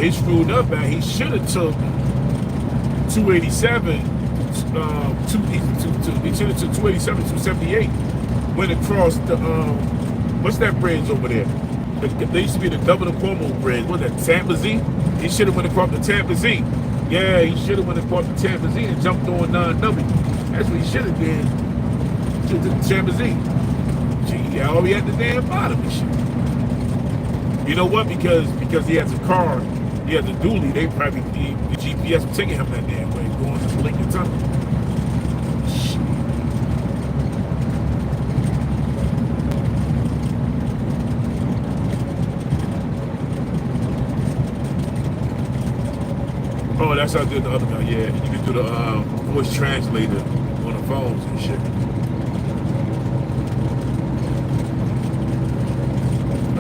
he screwed up at, he should have took 287, he should have took 287, 278, went across the, what's that bridge over there? There used to be the Governor Cuomo bridge, what's that, Tampa Z? He should have went across the Tampa Z. Yeah, he should have went across the Tampa Z and jumped on 9W. That's what he should have did. Should have took the Tampa Z. Gee, all he at the damn bottom and shit. You know what? Because he has a car, he has a dually, they probably need the GPS was taking him that damn way, going to Lincoln Tunnel. Shit. Oh, that's how I did the other guy, yeah. You can do the voice translator on the phones and shit.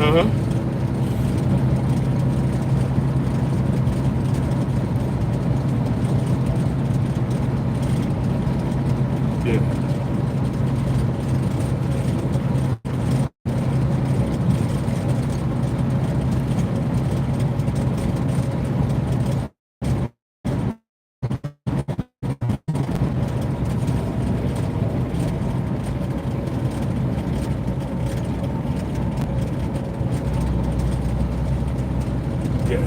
Uh-huh. Yeah. Yeah.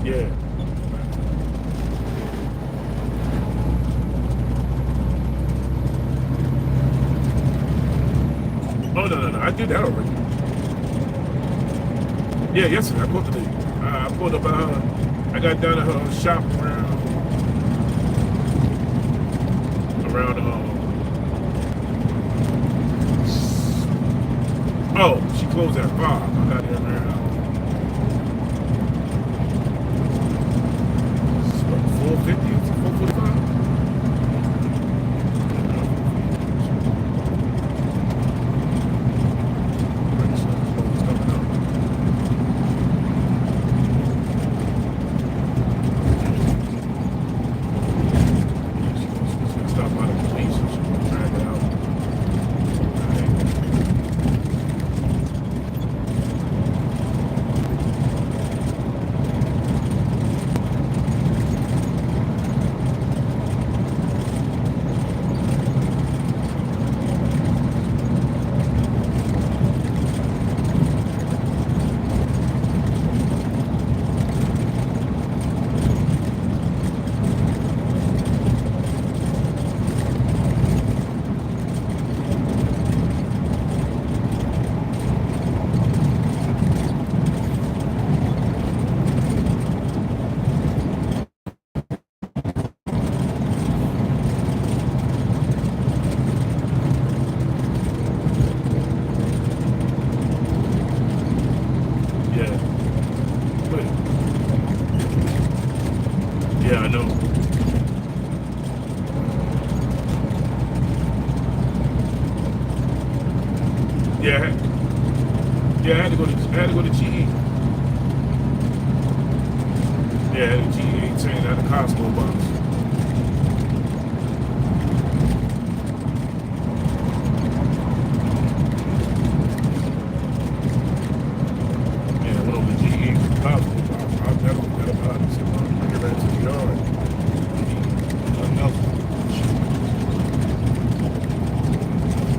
Yeah. Oh, no. I did that already. Yeah, yesterday. I pulled I pulled up I got down at her shop around oh, she closed at 5. I got there around 4:50, 4:45. had to go to GE. Yeah, the GE18 at the Costco box. Yeah, went over to GE Costco box. I never forgot about it. So I get back to the yard. Nothing else.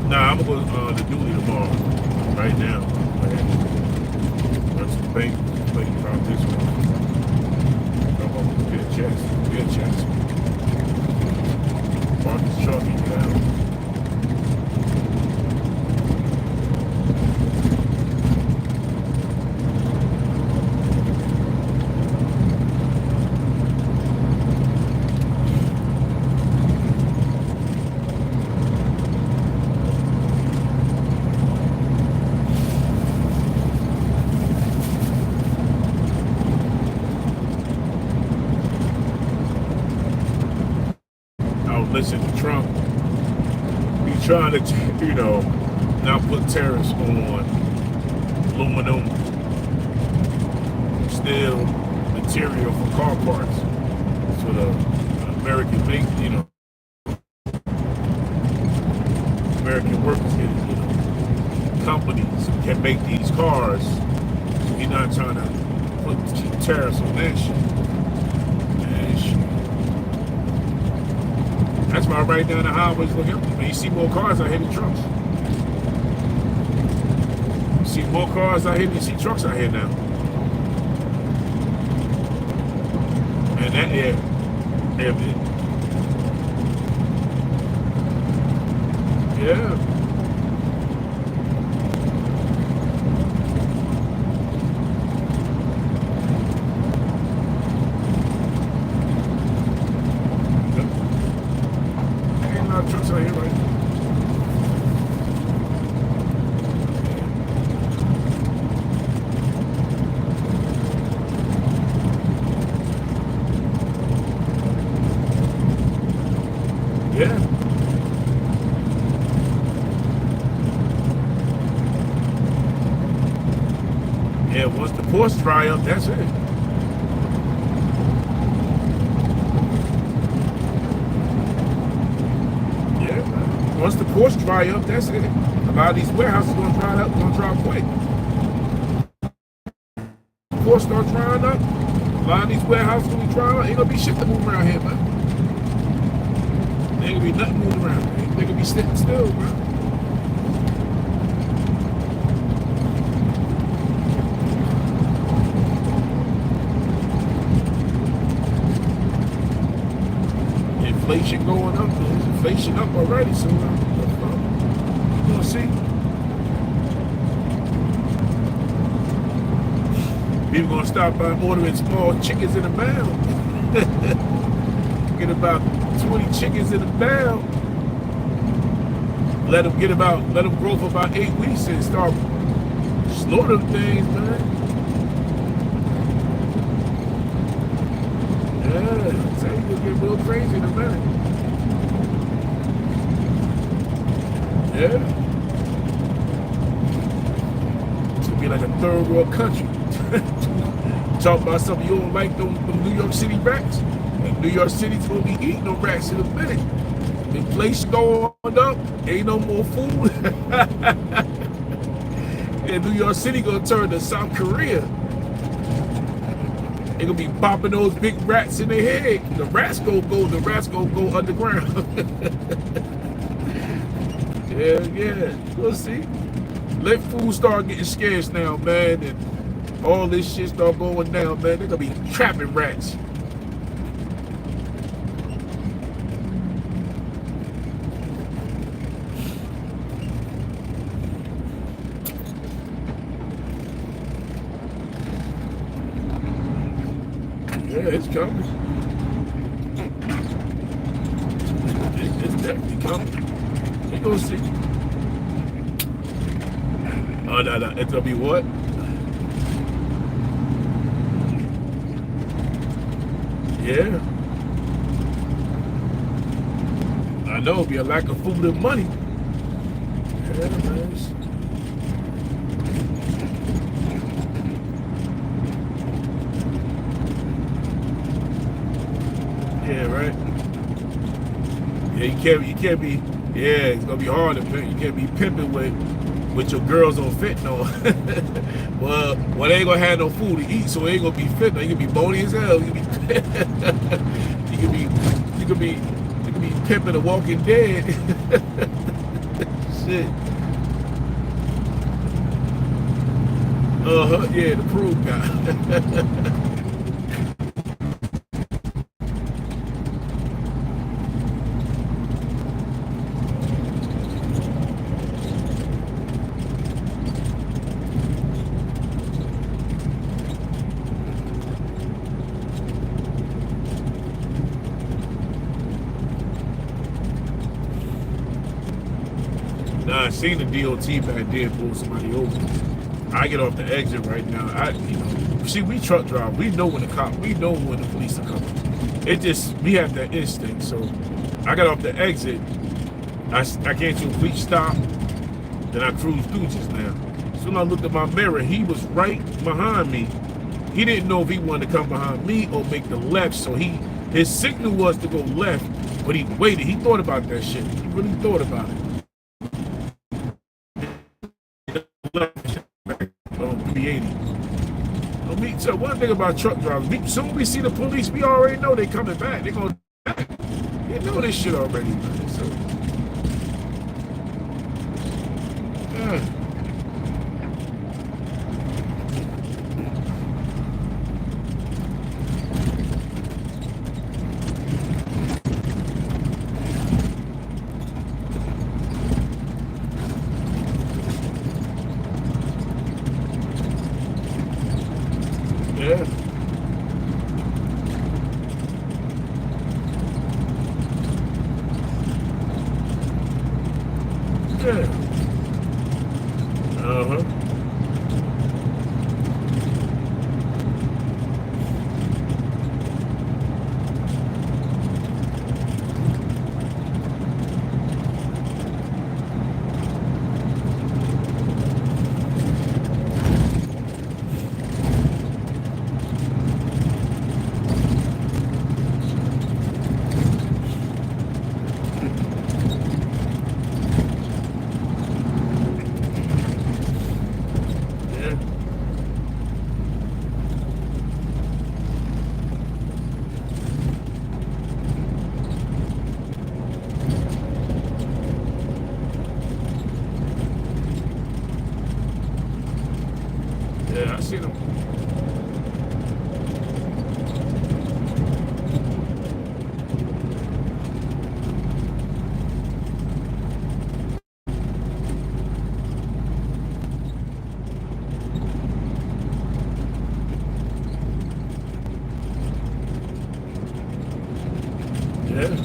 Nah, I'm gonna go to duty tomorrow. Right now. Run to the bank. Like drop this one. Get a chance. Park this truck and get out. Listen to Trump. He's trying to, not put tariffs on aluminum, steel, material for car parts. So the American American workers companies can make these cars. So he's not trying to put tariffs on that shit. And shit. That's why right down the highways look empty. Man, you see more cars out here than trucks. You see more cars out here than you see trucks out here now. And that yeah. Trucks out here right now. Yeah. Yeah, once the ports dry up, that's it. Once the ports dry up, that's it. A lot of these warehouses are gonna dry up quick. Ports start drying up, a lot of these warehouses gonna be drying up. Ain't gonna be shit to move around here, man. There ain't gonna be nothing moving around. They gonna be sitting still, man. Inflation going up, man. Inflation up already, so we're gonna see. People gonna stop by ordering small chickens in a pound. Get about 20 chickens in a pound. Let them grow for about 8 weeks and start slaughtering things, man. Yeah, I tell you, it'll get real crazy in a minute. Yeah. It's gonna be like a third world country. Talk about something you don't like, them New York City rats. And New York City's gonna be eating them rats in a minute. Inflation going up, ain't no more food. And New York City gonna turn to South Korea. They gonna be popping those big rats in their head. The rats gonna go underground. Yeah, we'll see. Let food start getting scarce now, man, and all this shit start going down, man. They're gonna be trapping rats. Yeah, it's coming. It's definitely coming. You gonna see. Oh, no, it's gonna be what? Yeah. I know, it'll be a lack of food and money. Yeah, man. you can't be, yeah, it's gonna be hard to pimp. You can't be pimping with your girls on fentanyl. well, they ain't gonna have no food to eat, so it ain't gonna be fentanyl. You can be bony as hell. You can be pimping The Walking Dead. Shit. Yeah, the proof guy. Nah, I seen the DOT back there pull somebody over. I get off the exit right now. See, we truck drive. We know when the police are coming. It just, we have that instinct. So I got off the exit. I came to a complete stop. Then I cruised through just now. So when I looked at my mirror, he was right behind me. He didn't know if he wanted to come behind me or make the left. So his signal was to go left, but he waited. He thought about that shit. He really thought about it. So one thing about truck drivers, soon we see the police, we already know they coming back. They gonna back. You know this shit already, man. So yeah. Yeah. Yeah. Uh-huh. Yeah, I see them. Yeah.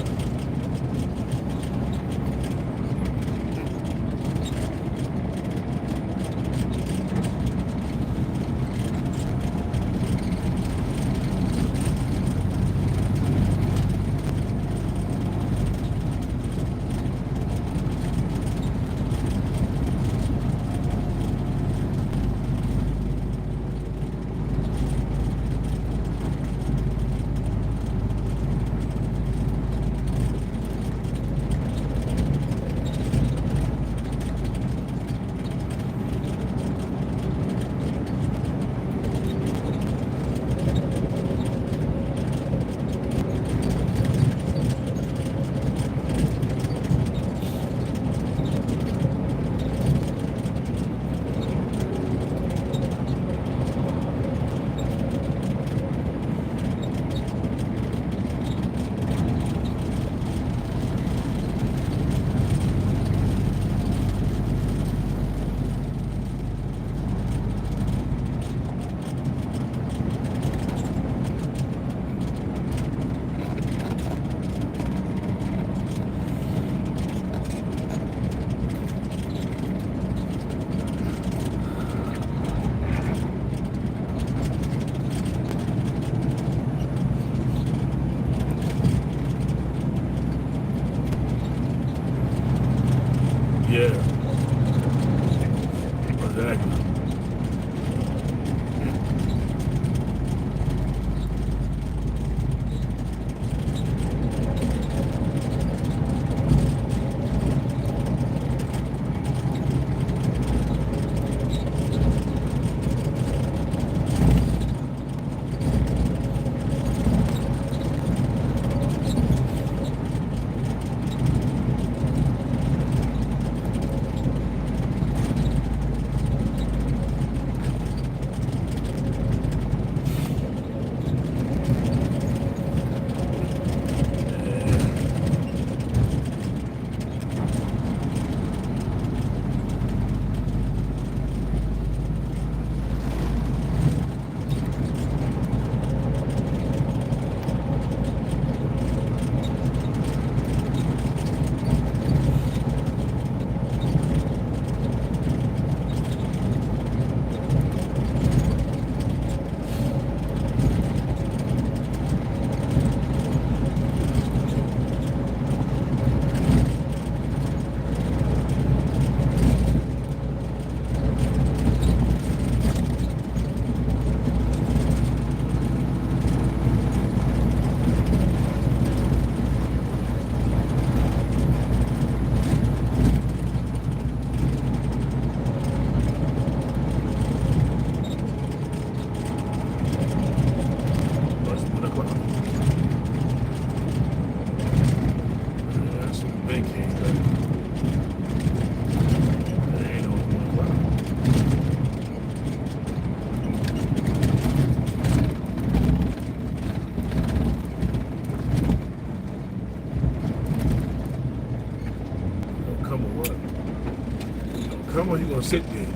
gonna sit there.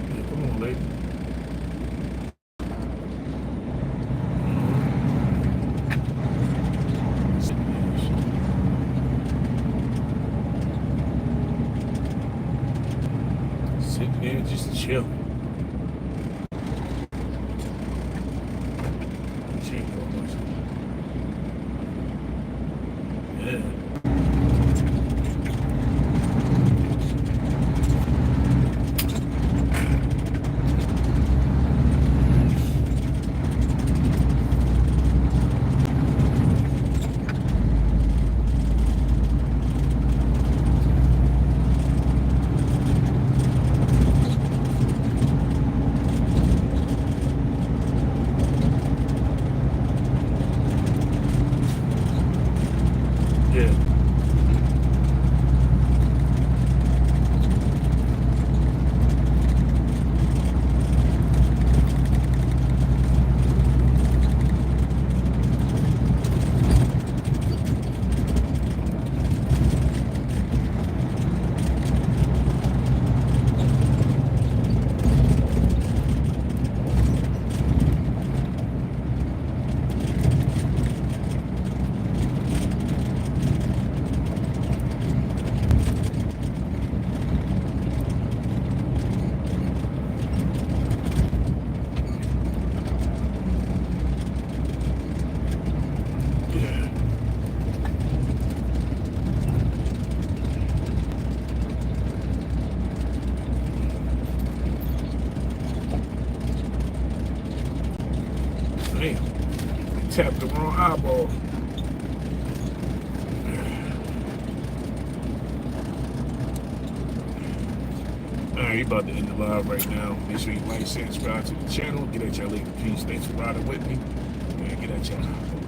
Yeah, come on, lady. Sit there. Sitting there, just chill. Yeah. Yeah. Damn, tapped the wrong eyeball. Alright, you about to end the live right now. Make sure you like, share, subscribe to the channel. Get at y'all later. Peace. Thanks for riding with me. And get at y'all.